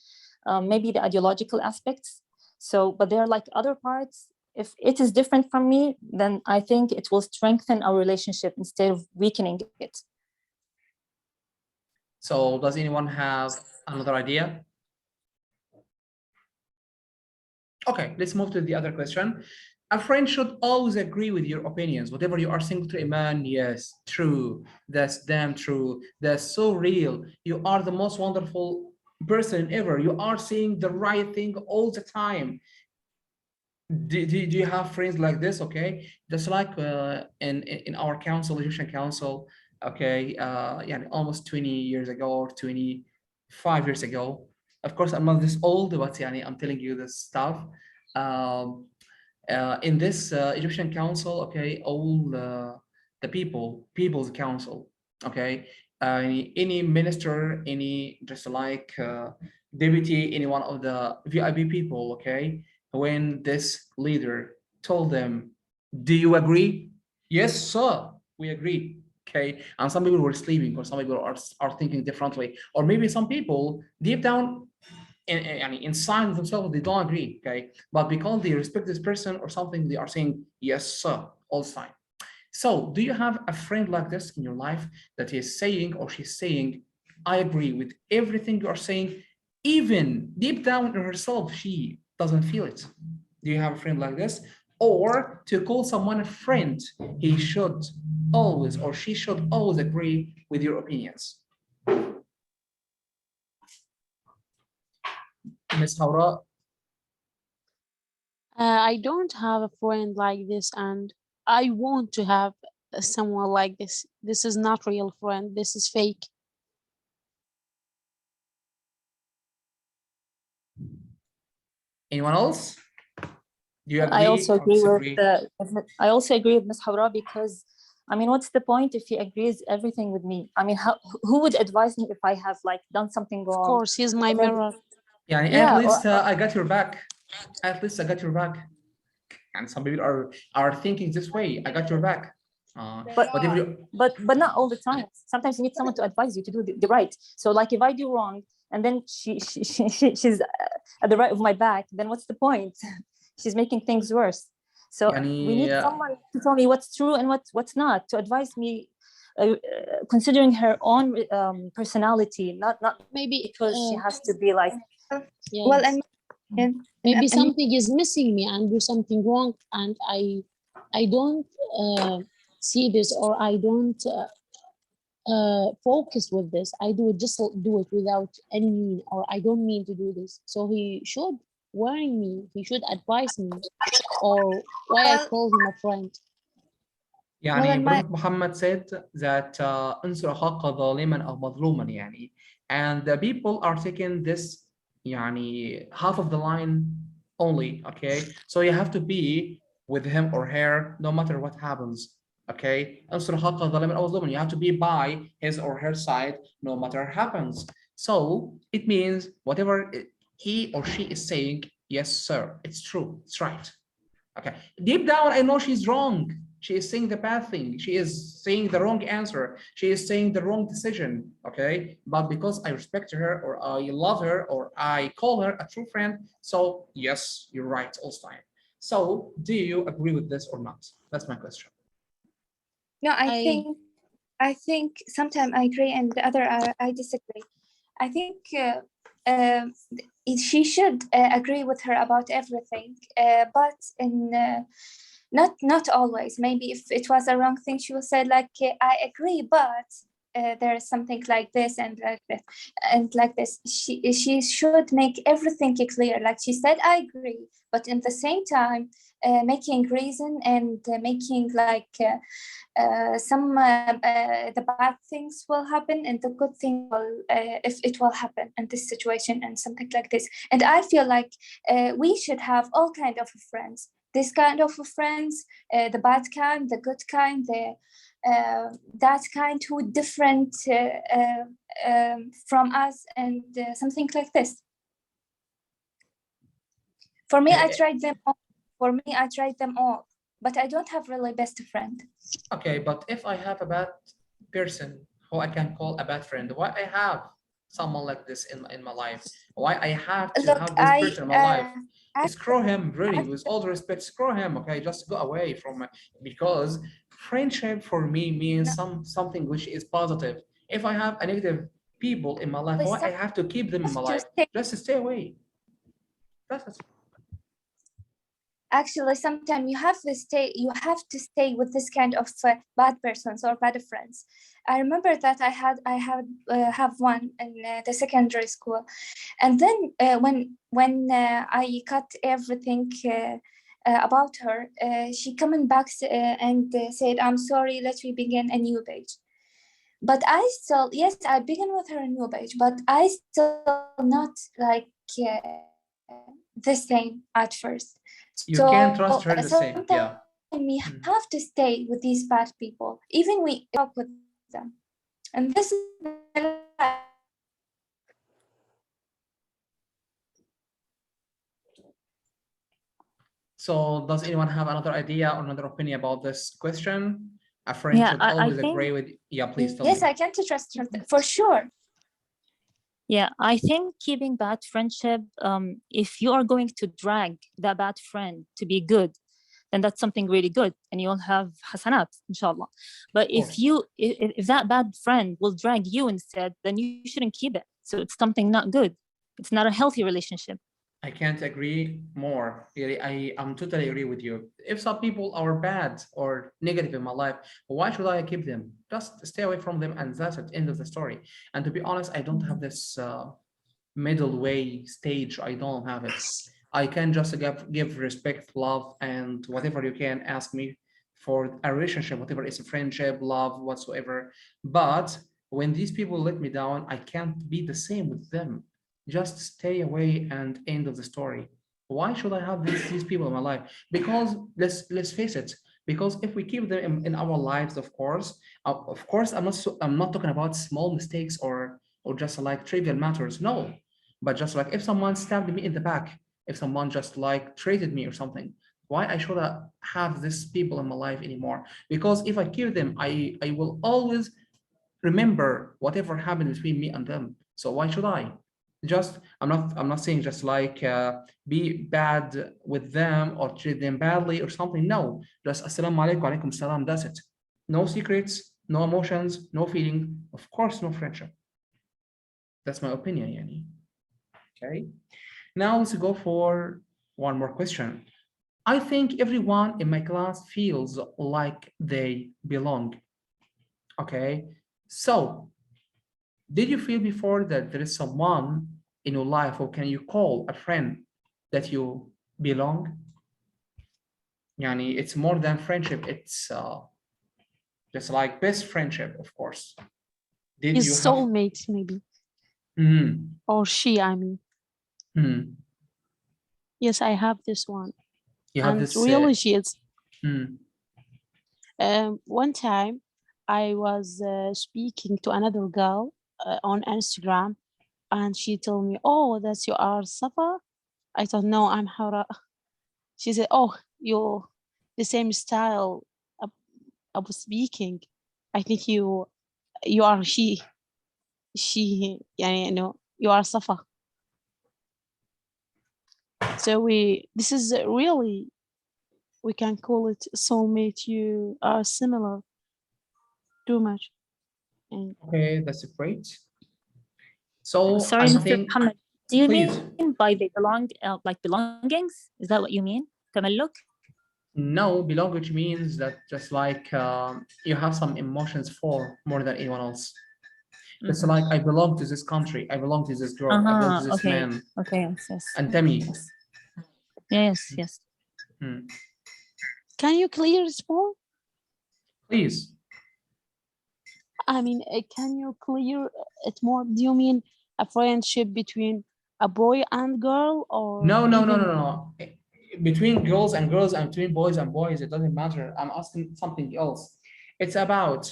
maybe the ideological aspects. So, but there are like other parts. If it is different from me, then I think it will strengthen our relationship instead of weakening it. So does anyone have another idea? Okay, let's move to the other question. A friend should always agree with your opinions. Whatever you are saying to a man, yes, true. That's damn true. That's so real. You are the most wonderful person ever. You are saying the right thing all the time. Do you have friends like this? Okay, just like in our council, Egyptian council, okay, yeah, almost 20 years ago or 25 years ago. Of course, I'm not this old, but yeah, I'm telling you this stuff. In this Egyptian council, okay, all the people's council, okay, any minister, any just like deputy, any one of the VIP people, okay, when this leader told them, do you agree? Yes, sir, we agree. Okay, and some people were sleeping, or some people are thinking differently, or maybe some people deep down inside themselves they don't agree. Okay, but because they respect this person or something, they are saying yes, sir, all the time. So, do you have a friend like this in your life that is saying or she's saying, I agree with everything you are saying, even deep down in herself, she doesn't feel it? Do you have a friend like this? Or to call someone a friend, he should always or she should always agree with your opinions. Ms. Haura? I don't have a friend like this, and I want to have someone like this. This is not real friend. This is fake. Anyone else? Do you agree? I also agree disagree? I also agree with Ms. Hawra, because I mean, what's the point if he agrees everything with me? I mean, who would advise me if I have like done something wrong? Of course, he's my mirror. Yeah, at least I got your back. At least I got your back. And some people are thinking this way. I got your back. But not all the time. Sometimes you need someone to advise you to do the right. So like if I do wrong and then she's at the right of my back, then what's the point? She's making things worse. So we need someone to tell me what's true and what's not, to advise me, considering her own personality, not maybe because she has to be like. Yes. Well, maybe something is missing me and do something wrong, and I don't see this, or I don't focus with this. I just do it without any mean, or I don't mean to do this. So he should warn me. He should advise me, or why I call him a friend. يعني Prophet Muhammad said that انصر أخاك ظالما أو مظلوما يعني, and the people are taking this يعني half of the line only. Okay, so you have to be with him or her no matter what happens. Okay, انصر أخاك ظالما أو مظلوما, you have to be by his or her side no matter what happens. So it means whatever he or she is saying, yes sir, it's true, it's right. Okay, deep down I know she's wrong. She is saying the bad thing. She is saying the wrong answer. She is saying the wrong decision. Okay, but because I respect her, or I love her, or I call her a true friend, so yes, you're right all the time. So do you agree with this or not? That's my question. No, I think sometimes I agree and the other I disagree. I think she should agree with her about everything, but in not always. Maybe if it was a wrong thing, she will say like, I agree, but there is something like this and like this and like this. She should make everything clear. Like she said, I agree, but in the same time, making reason and making like some the bad things will happen and the good thing will if it will happen in this situation and something like this. And I feel like we should have all kind of friends. This kind of friends, the bad kind, the good kind, that kind who different from us, and something like this. For me, I tried them all. But I don't have really best friend. Okay, but if I have a bad person who I can call a bad friend, why I have someone like this in my life? Why I have to have this person in my life? Screw him, really, with all the respect, screw him, okay? Just go away from, because friendship for me means something which is positive. If I have a negative people in my life, why I have to keep them in my life? Just stay away. That's it. Actually, sometimes you have to stay with this kind of bad persons or bad friends. I remember that I have one in the secondary school, and then when I cut everything about her, she coming back and said, "I'm sorry. Let me begin a new page." But I still, yes, I begin with her a new page, but I still not like the same at first. You can't trust her the same, yeah. We have to stay with these bad people, even we talk with them. And this is So does anyone have another idea or another opinion about this question? A friend Yeah, should I always think, agree with, yeah, please tell Yes, me. I can trust her for sure. yeah, I think keeping bad friendship, if you are going to drag that bad friend to be good, then that's something really good, and you'll have hasanat, inshallah. But if that bad friend will drag you instead, then you shouldn't keep it. So it's something not good. It's not a healthy relationship. I can't agree more. Really, I'm totally agree with you. If some people are bad or negative in my life, why should I keep them? Just stay away from them, and that's it. End of the story. And to be honest, I don't have this middle way stage. I don't have it. I can just give respect, love, and whatever you can ask me for a relationship, whatever it's a friendship, love, whatsoever. But when these people let me down, I can't be the same with them. Just stay away and end of the story. Why should I have these people in my life? Because let's face it. Because if we keep them in our lives, of course, I'm not talking about small mistakes or just like trivial matters. No, but just like if someone stabbed me in the back, if someone just like treated me or something, why I should have these people in my life anymore? Because if I keep them, I will always remember whatever happened between me and them. So why should I? Just I'm not saying just like be bad with them or treat them badly or something. No, just assalamu alaikum, alaikum salam. That's it. No secrets, no emotions, no feeling. Of course, no friendship. That's my opinion, Yani. Okay. Now let's go for one more question. I think everyone in my class feels like they belong. Okay. So, did you feel before that there is someone in your life, or can you call a friend that you belong? Yani, it's more than friendship. It's just like best friendship, of course. Did His you have? soulmate, maybe. Or she, I mean. Yes, I have this one. You have and this. Really, she is. One time, I was speaking to another girl on Instagram, and she told me, "Oh, that's you are Safa." I thought, "No, I'm Hara." She said, "Oh, you're the same style of speaking. I think you are she. Yeah, you know, you are Safa." So this is really, we can call it soulmate. You are similar too much. Okay, that's great. So sorry, I Mr. think, Muhammad, do you please. mean by they belong, like belongings? Is that what you mean? Tamalluk? No, belong, which means that just like you have some emotions for more than anyone else. It's like I belong to this country, I belong to this girl, I belong to this man. Okay, yes. And Temi. Yes. Can you clear it more? Please. I mean, can you clear it more? Do you mean a friendship between a boy and girl, or No. Between girls and girls and between boys and boys, it doesn't matter. I'm asking something else. It's about,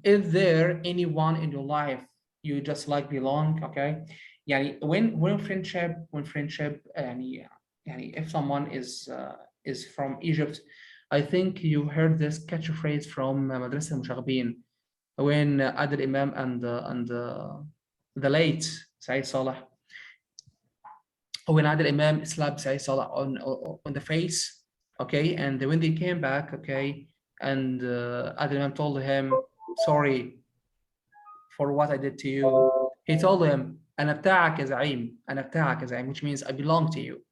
is there anyone in your life you just like belong? Okay. Yeah. When friendship, if someone is from Egypt, I think you heard this catchphrase from Madrasa Mushagbin when Adil Imam and the late Said Salah, when Adil Imam slapped Said Salah on the face, okay, and when they came back, okay, and Adil Imam told him, sorry for what I did to you. He told him, أنا بتاعك يا زعيم, أنا بتاعك يا زعيم, which means I belong to you.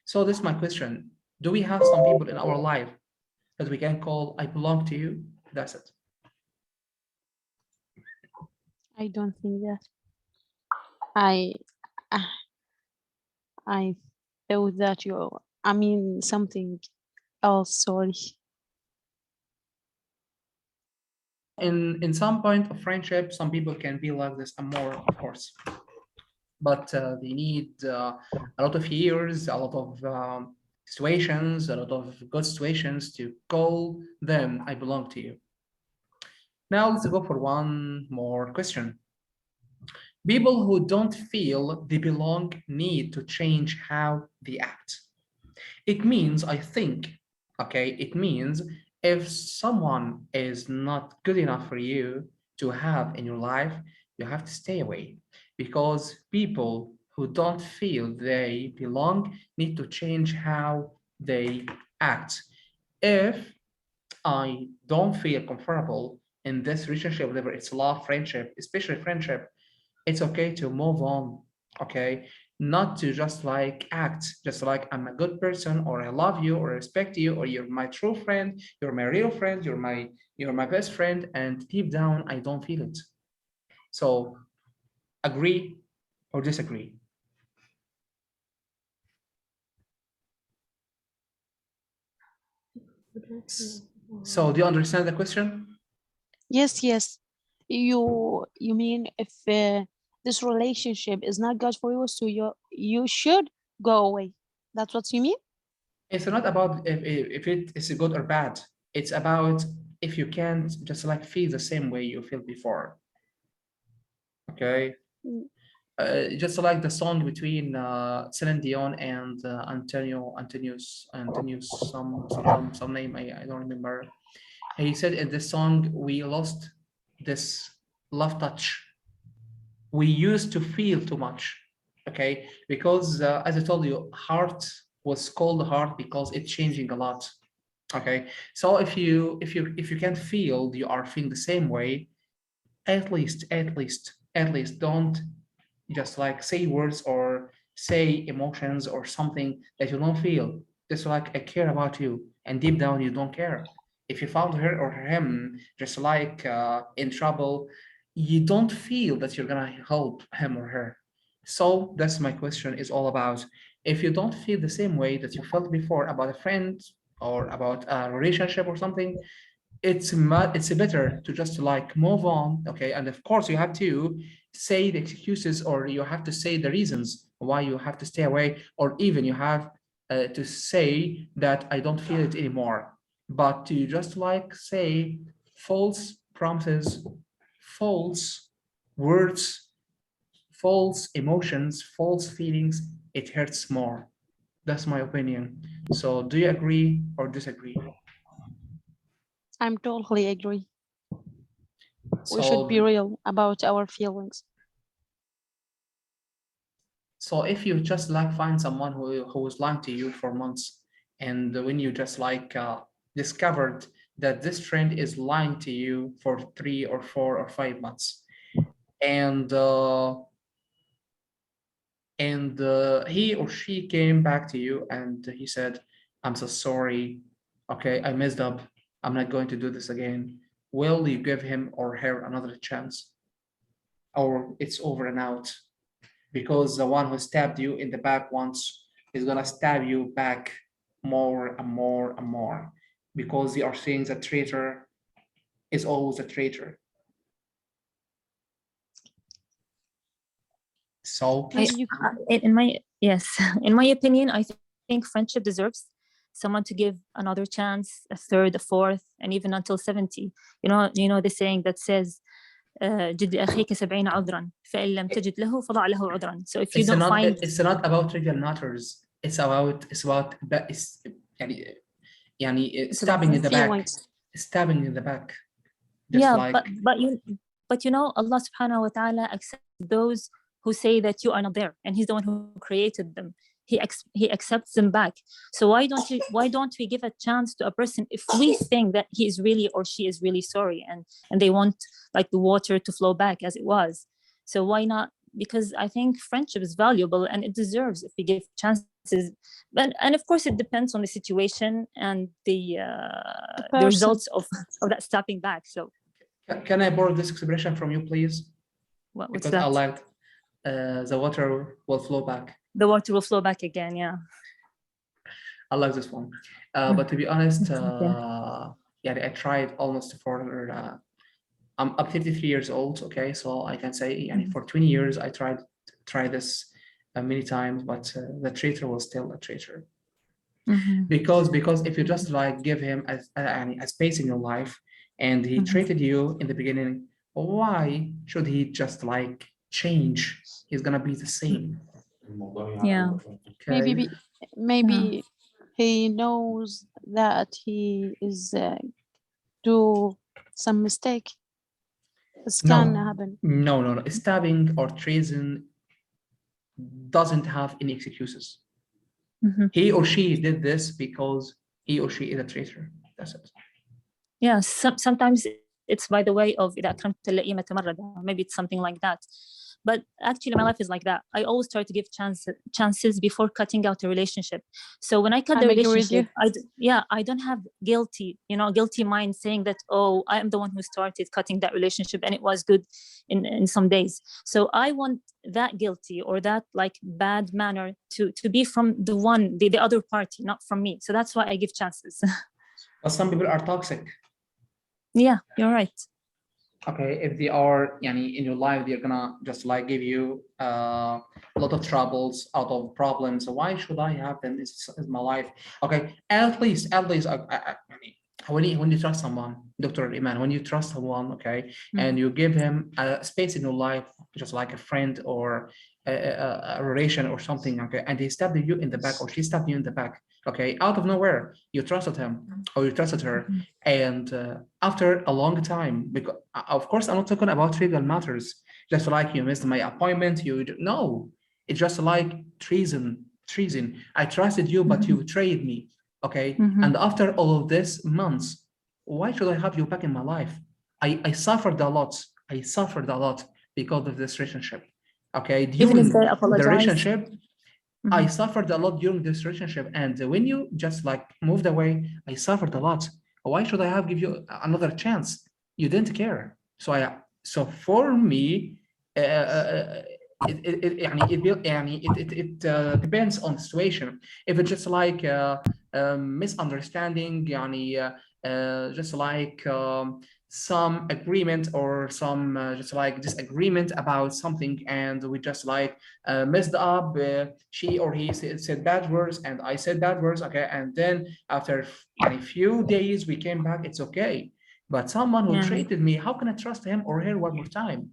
So this is my question. Do we have some people in our life that we can call I belong to you? That's it. I don't think that. I thought that I mean something else, sorry. In some point of friendship, some people can be like this and more, of course. But they need a lot of years, a lot of situations, a lot of good situations to call them I belong to you. Now let's go for one more question. People who don't feel they belong need to change how they act. It means, I think, okay, it means if someone is not good enough for you to have in your life, you have to stay away, because people who don't feel they belong need to change how they act. If I don't feel comfortable in this relationship, whether it's love, friendship, especially friendship, it's okay to move on, okay? Not to just like act, just like I'm a good person, or I love you, or I respect you, or you're my true friend, you're my real friend, you're my best friend, and deep down, I don't feel it. So agree or disagree? So do you understand the question? Yes, yes. You mean if this relationship is not good for you, so you should go away. That's what you mean? It's not about if it is good or bad. It's about if you can't just like feel the same way you feel before. Okay. Just like the song between Celine Dion and Antonius, some name I don't remember. He said in this song, we lost this love touch. We used to feel too much, okay? Because as I told you, heart was called heart because it's changing a lot, okay? So if you can't feel, you are feeling the same way, at least don't just like say words or say emotions or something that you don't feel. Just like I care about you, and deep down you don't care. If you found her or him just like in trouble, you don't feel that you're gonna help him or her. So that's my question is all about. If you don't feel the same way that you felt before about a friend or about a relationship or something, it's better to just like move on, okay? And of course you have to say the excuses, or you have to say the reasons why you have to stay away, or even you have to say that I don't feel it anymore. But to just like say false promises, false words, false emotions, false feelings, it hurts more. That's my opinion. So do you agree or disagree? I'm totally agree. So, We should be real about our feelings. So if you just like find someone who was lying to you for months, and when you just like discovered that this friend is lying to you for 3 or 4 or 5 months, and he or she came back to you and he said, I'm so sorry, okay, I messed up, I'm not going to do this again. Will you give him or her another chance, or it's over and out? Because the one who stabbed you in the back once is gonna stab you back more and more and more, because they are saying the traitor is always a traitor. So in my opinion, I think friendship deserves someone to give another chance, a third, a fourth, and even until 70. You know the saying that says جد لأخيك 70 عذرا فإن لم تجد له فضع له عذرا. So if you don't find, it's not about trivial matters. It's about stabbing in the back. Stabbing in the back. Just yeah, like... but you know, Allah subhanahu wa ta'ala accepts those who say that you are not there, and He's the one who created them. He accepts them back. So why don't we give a chance to a person if we think that he is really or she is really sorry, and they want like the water to flow back as it was? So why not? Because I think friendship is valuable and it deserves if we give chances. And of course it depends on the situation and the results of that stepping back. So can I borrow this expression from you, please? What's because that? I like the water will flow back. The water will flow back again, yeah. I like this one. But to be honest, yeah, I tried almost for I'm 33 years old, okay, so I can say for 20 years I tried this many times, but the traitor was still a traitor. Because if you just like give him a space in your life and he treated you in the beginning, why should he just like change? He's gonna be the same. Yeah. Okay. Maybe he knows that he is do some mistake. This can happen. No. Stabbing or treason doesn't have any excuses. He or she did this because he or she is a traitor. That's it. Yeah, sometimes it's by the way of إذا أكرمت اللئيم تمرد. Maybe it's something like that. But actually, my life is like that. I always try to give chances before cutting out a relationship. So when I cut the relationship, I don't have guilty mind saying that, oh, I am the one who started cutting that relationship and it was good in some days. So I want that guilty or that like bad manner to be from the other party, not from me. So that's why I give chances. But some people are toxic. Yeah, you're right. Okay, if they are in your life, they're gonna just like give you a lot of troubles out of problems. So why should I have them? It's my life. Okay, at least when you trust someone, Dr. Iman, when you trust someone, okay, and you give him a space in your life, just like a friend or a relation or something, okay, and he stabbed you in the back or she stabbed you in the back, okay, out of nowhere, you trusted him or you trusted her, and after a long time, because of course I'm not talking about trivial matters, just like you missed my appointment, no, it's just like treason. I trusted you, but you betrayed me, okay, and after all of this months, why should I have you back in my life? I suffered a lot because of this relationship, okay, during the relationship. I suffered a lot during this relationship, and when you just like moved away, I suffered a lot. Why should I have give you another chance? You didn't care. So for me, it depends on the situation. If it's just like misunderstanding, just like some agreement or some just like disagreement about something, and we just like messed up, she or he said bad words and I said bad words, okay, and then after a few days we came back, it's okay. But someone who treated me, how can I trust him or her one more time?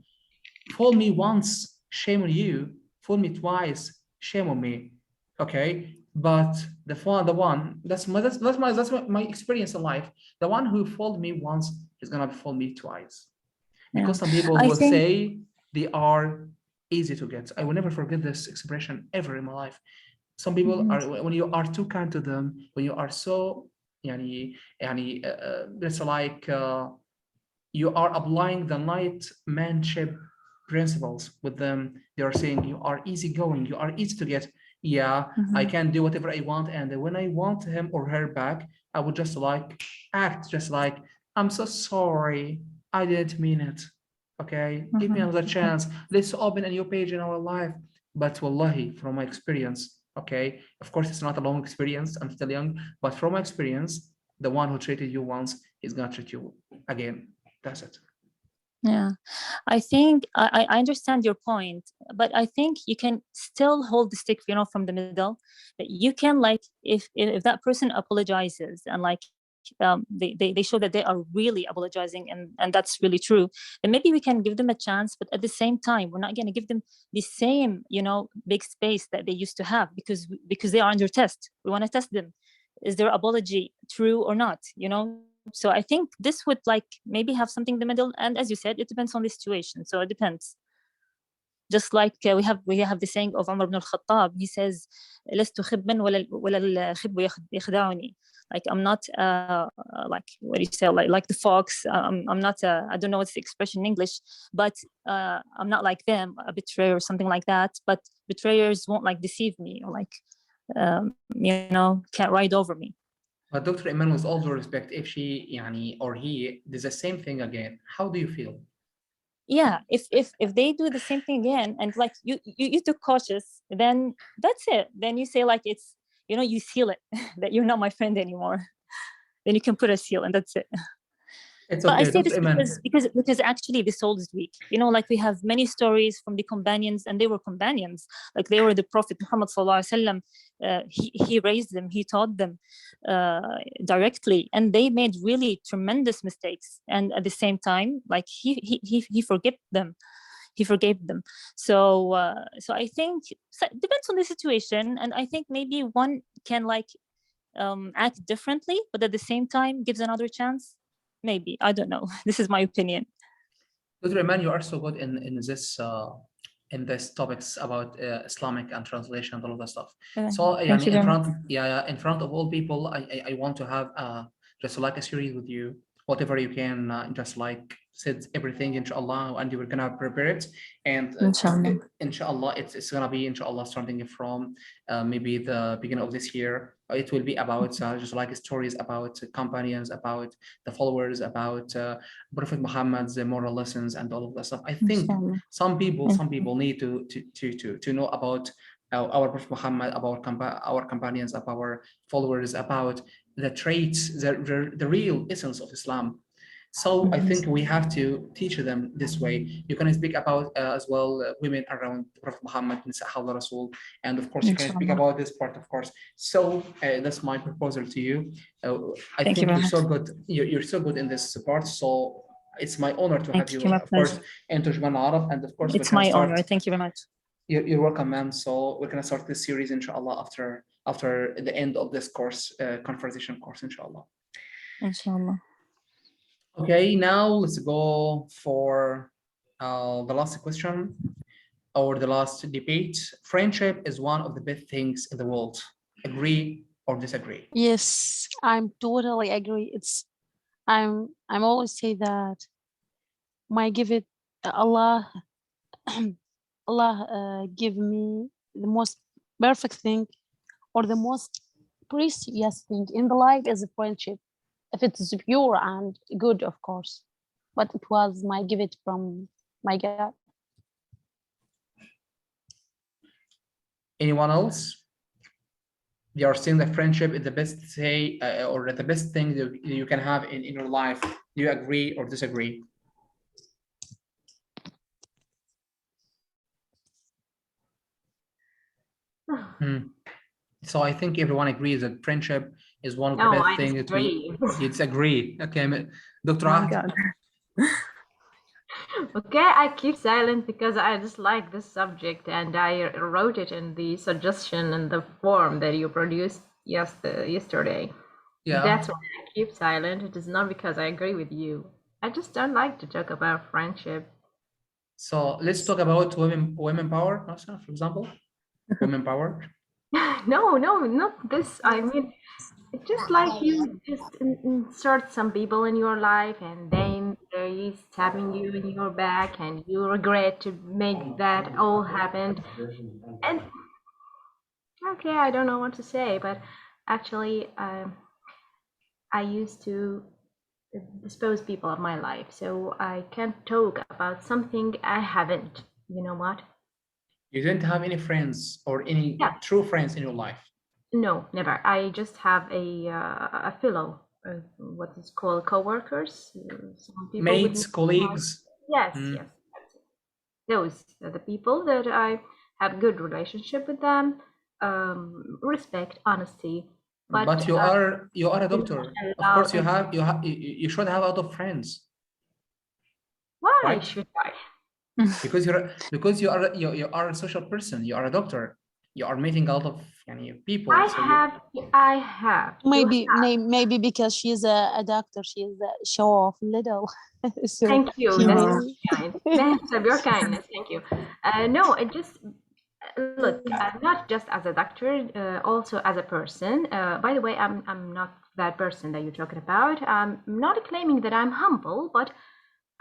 Fool me once, shame on you. Fool me twice, shame on me, okay. But that's my experience in life. The one who fooled me once is gonna fool me twice, because some people will say they are easy to get. I will never forget this expression ever in my life. Some people are, when you are too kind to them, when you are so it's like you are applying the knightmanship principles with them. They are saying you are easygoing, you are easy to get. Yeah, I can do whatever I want, and when I want him or her back, I would just like act just like, I'm so sorry, I didn't mean it. Okay, give me another chance. Let's open a new page in our life. But wallahi, from my experience, okay, of course it's not a long experience, I'm still young, but from my experience, the one who treated you once is gonna treat you again. That's it. Yeah, I think I understand your point, but I think you can still hold the stick, from the middle. That you can, like, if that person apologizes and like they show that they are really apologizing and that's really true, then maybe we can give them a chance. But at the same time, we're not going to give them the same big space that they used to have, because they are under test. We want to test them. Is their apology true or not? So I think this would like maybe have something in the middle. And as you said, it depends on the situation. So it depends. Just like we have the saying of Umar ibn al-Khattab. He says, "لست خبا ولا الخب يخدعني." Like, I'm not like, what do you say, like the fox. I'm not I don't know what's the expression in English, but I'm not like them, a betrayer or something like that. But betrayers won't like deceive me or like can't ride over me. But Dr. Iman, with all due respect, if she or he does the same thing again, how do you feel? Yeah, if they do the same thing again, and like you too cautious, then that's it. Then you say like, it's you seal it that you're not my friend anymore. Then you can put a seal and that's it. It's but okay, I say this because actually the soul is weak. Like, we have many stories from the companions, and they were companions. Like, they were the Prophet Muhammad sallallahu alaihi wasallam. He raised them, he taught them directly, and they made really tremendous mistakes. And at the same time, like, he forgave them. So I think it depends on the situation, and I think maybe one can like act differently, but at the same time gives another chance. Maybe, I don't know. This is my opinion. Dr. Iman, you are so good in this topics about Islamic and translation and all of that stuff. So Thank you very much. in front of all people, I want to have just like a series with you, whatever you can, just like said everything, inshallah, and you were gonna prepare it, and inshallah, it's gonna be inshallah starting from maybe the beginning of this year. It will be about just like stories about companions, about the followers, about Prophet Muhammad's moral lessons and all of that stuff. I think some people need to know about our Prophet Muhammad, about our companions, about our followers, about the traits, the real essence of Islam. So I think we have to teach them this way. You can speak about as well women around Prophet Muhammad and Sahaba Rasul, and of course you can speak about this part, of course. So that's my proposal to you. I think you're so good. You're so good in this part. So it's my honor to have you, of course, in Turjman Arab, and of course it's my honor. Thank you very much. You're welcome, ma'am. So we're gonna start this series, inshallah, after the end of this course, conversation course, inshallah. Inshallah. Okay, now let's go for the last question or the last debate. Friendship is one of the best things in the world. Agree or disagree? Yes, I'm totally agree. I'm always say that my give it Allah Allah give me the most perfect thing or the most precious thing in the life is a friendship. If it is pure and good, of course, but it was my give it from my God. Anyone else? You are saying that friendship is the best or the best thing that you can have in your life. Do you agree or disagree? So I think everyone agrees that friendship is one of the best things that we disagree. Okay, Dr. Ahmed. Okay, I keep silent because I just like this subject and I wrote it in the suggestion and the form that you produced yesterday. Yeah. That's why I keep silent. It is not because I agree with you. I just don't like to talk about friendship. So let's talk about women power, for example. Women power. No, not this. I mean, it's just like you just insert some people in your life and then they're stabbing you in your back and you regret to make that all happen. And okay, I don't know what to say, but actually I used to dispose people of my life, so I can't talk about something I haven't. You know what? You didn't have any friends or any true friends in your life? No, never. I just have a fellow, what is called co-workers, mates, colleagues. Yes, yes. Those are the people that I have good relationship with them, respect, honesty. But you are a doctor. Of course, you should have a lot of friends. Why right? Should I? Because you are a social person. You are a doctor. You are meeting a lot of people. I have. Maybe because she's a doctor, she's a show off little. So thank you. That's kind. That's of your kindness. Thank you. No, it just look, not just as a doctor, also as a person. By the way, I'm not that person that you're talking about. I'm not claiming that I'm humble, but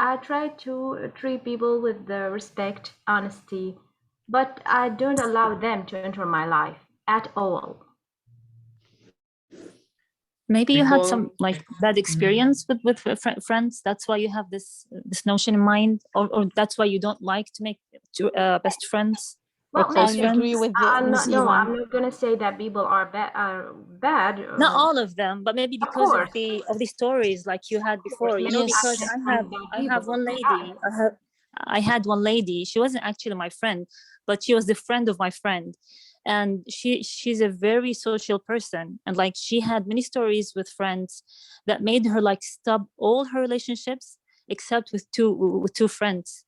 I try to treat people with the respect, honesty, but I don't allow them to enter my life at all. Maybe you had some like bad experience with friends. That's why you have this notion in mind, or that's why you don't like to make best friends. Well, I agree with I'm not gonna say that people are bad. Not all of them, but maybe because of the stories like you had before. You know, because I have one lady. I had one lady. She wasn't actually my friend, but she was the friend of my friend, and she's a very social person. And like she had many stories with friends that made her like stop all her relationships except with two friends.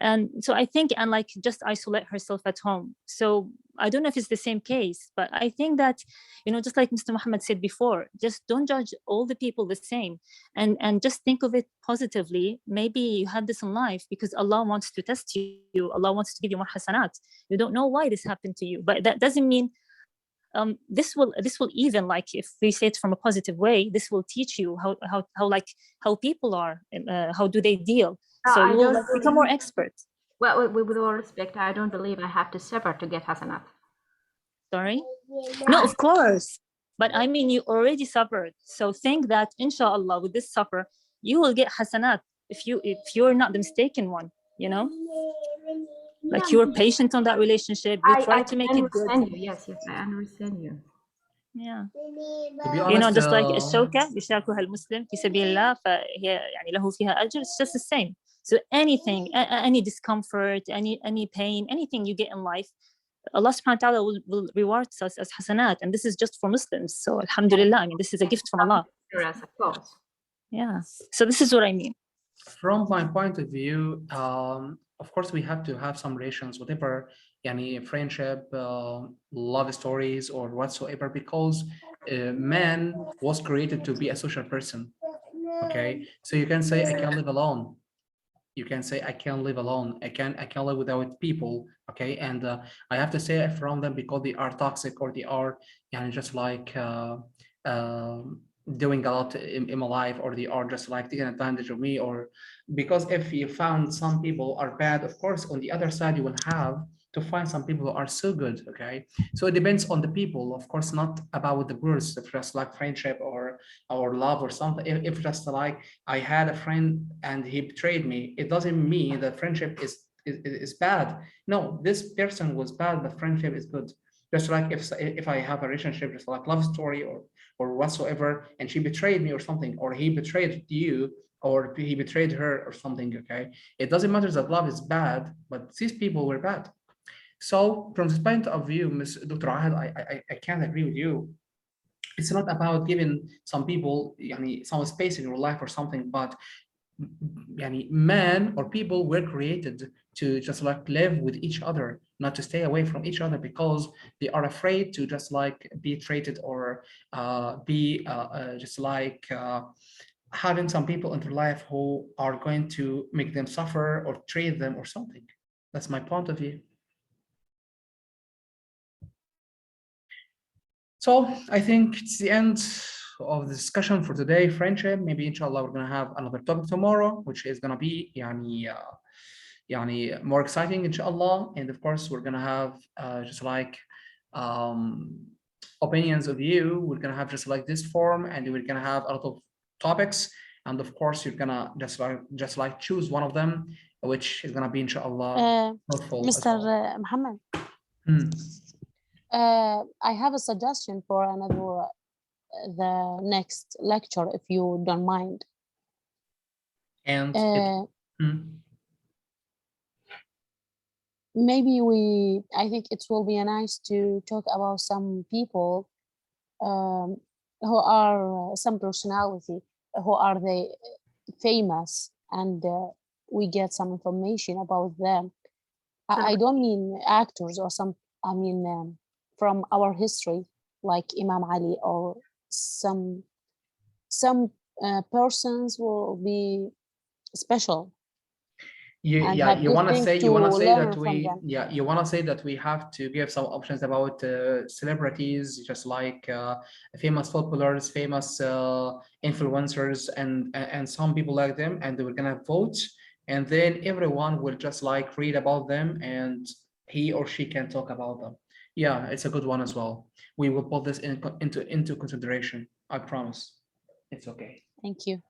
And so I think, and like just isolate herself at home. So I don't know if it's the same case, but I think that, you know, just like Mr. Muhammad said before, just don't judge all the people the same, and just think of it positively. Maybe you had this in life because Allah wants to test you. Allah wants to give you more hasanat. You don't know why this happened to you, but that doesn't mean this will even, like, if we say it from a positive way, this will teach you how people are, how do they deal. So you will become more expert. Well, with all respect, I don't believe I have to suffer to get hasanat. Sorry? No, of course. But I mean, you already suffered. So think that, inshallah, with this suffer, you will get hasanat if you're not the mistaken one, you know? Like, you're patient on that relationship, you try to make it good. Yes, I understand you. Yeah. To be honest, You know, just like الشوكة يشاكها المسلم في سبيل الله فهي يعني له فيها أجر. It's just the same. So anything, any discomfort, any pain, anything you get in life, Allah subhanahu wa ta'ala will reward us as hasanat, and this is just for Muslims. So alhamdulillah, I mean, this is a gift from Allah. Yes, of course. Yeah. So this is what I mean. From my point of view, of course, we have to have some relations, whatever, yani friendship, love stories, or whatsoever, because man was created to be a social person. Okay, so you can say I can't live alone. You can say I can't live alone. I can't live without people. Okay, and I have to say it from them because they are toxic, or they are, just like doing a lot in my life, or they are just like taking advantage of me. Or because if you found some people are bad, of course on the other side you will have to find some people who are so good. Okay, so it depends on the people, of course, not about the words, if just like friendship or love or something. If just like I had a friend and he betrayed me, it doesn't mean that friendship is bad. No, this person was bad, but friendship is good. Just like if I have a relationship, just like love story or whatsoever, and she betrayed me or something, or he betrayed you, or he betrayed her or something. Okay, it doesn't matter that love is bad, but these people were bad. So from this point of view, Ms. Dr. Ahad, I can't agree with you. It's not about giving some people some space in your life or something, but man or people were created to just like live with each other, not to stay away from each other because they are afraid to just like be treated or be just like having some people in their life who are going to make them suffer or treat them or something. That's my point of view. So I think it's the end of the discussion for today, friendship. Maybe inshallah we're gonna have another topic tomorrow, which is gonna be more exciting inshallah. And of course we're gonna have just like opinions of you. We're gonna have just like this form, and we're gonna have a lot of topics. And of course you're gonna just like choose one of them, which is gonna be inshallah helpful. Mr. Muhammad. I have a suggestion for another the next lecture, if you don't mind. And maybe I think it will be nice to talk about some people who are some personality, who are they famous, and we get some information about them. I don't mean actors or some, I mean from our history, like Imam Ali, or some persons will be special. You want to say that we have to give some options about celebrities, just like famous footballers, famous influencers, and some people like them, and we're gonna vote, and then everyone will just like read about them, and he or she can talk about them. Yeah, it's a good one as well. We will put this into consideration. I promise. It's okay. Thank you.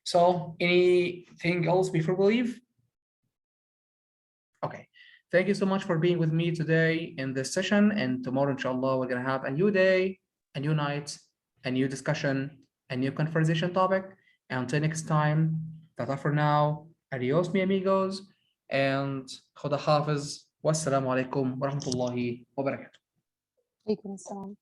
So, anything else before we leave? Okay. Thank you so much for being with me today in this session. And tomorrow, inshallah, we're gonna have a new day, a new night, a new discussion, a new conversation topic. And until next time, tata for now. Adios, mi amigos, and khuda hafiz. Wassalamu alaikum wa rahmatullahi wa barakatuh. Alaikum assalam.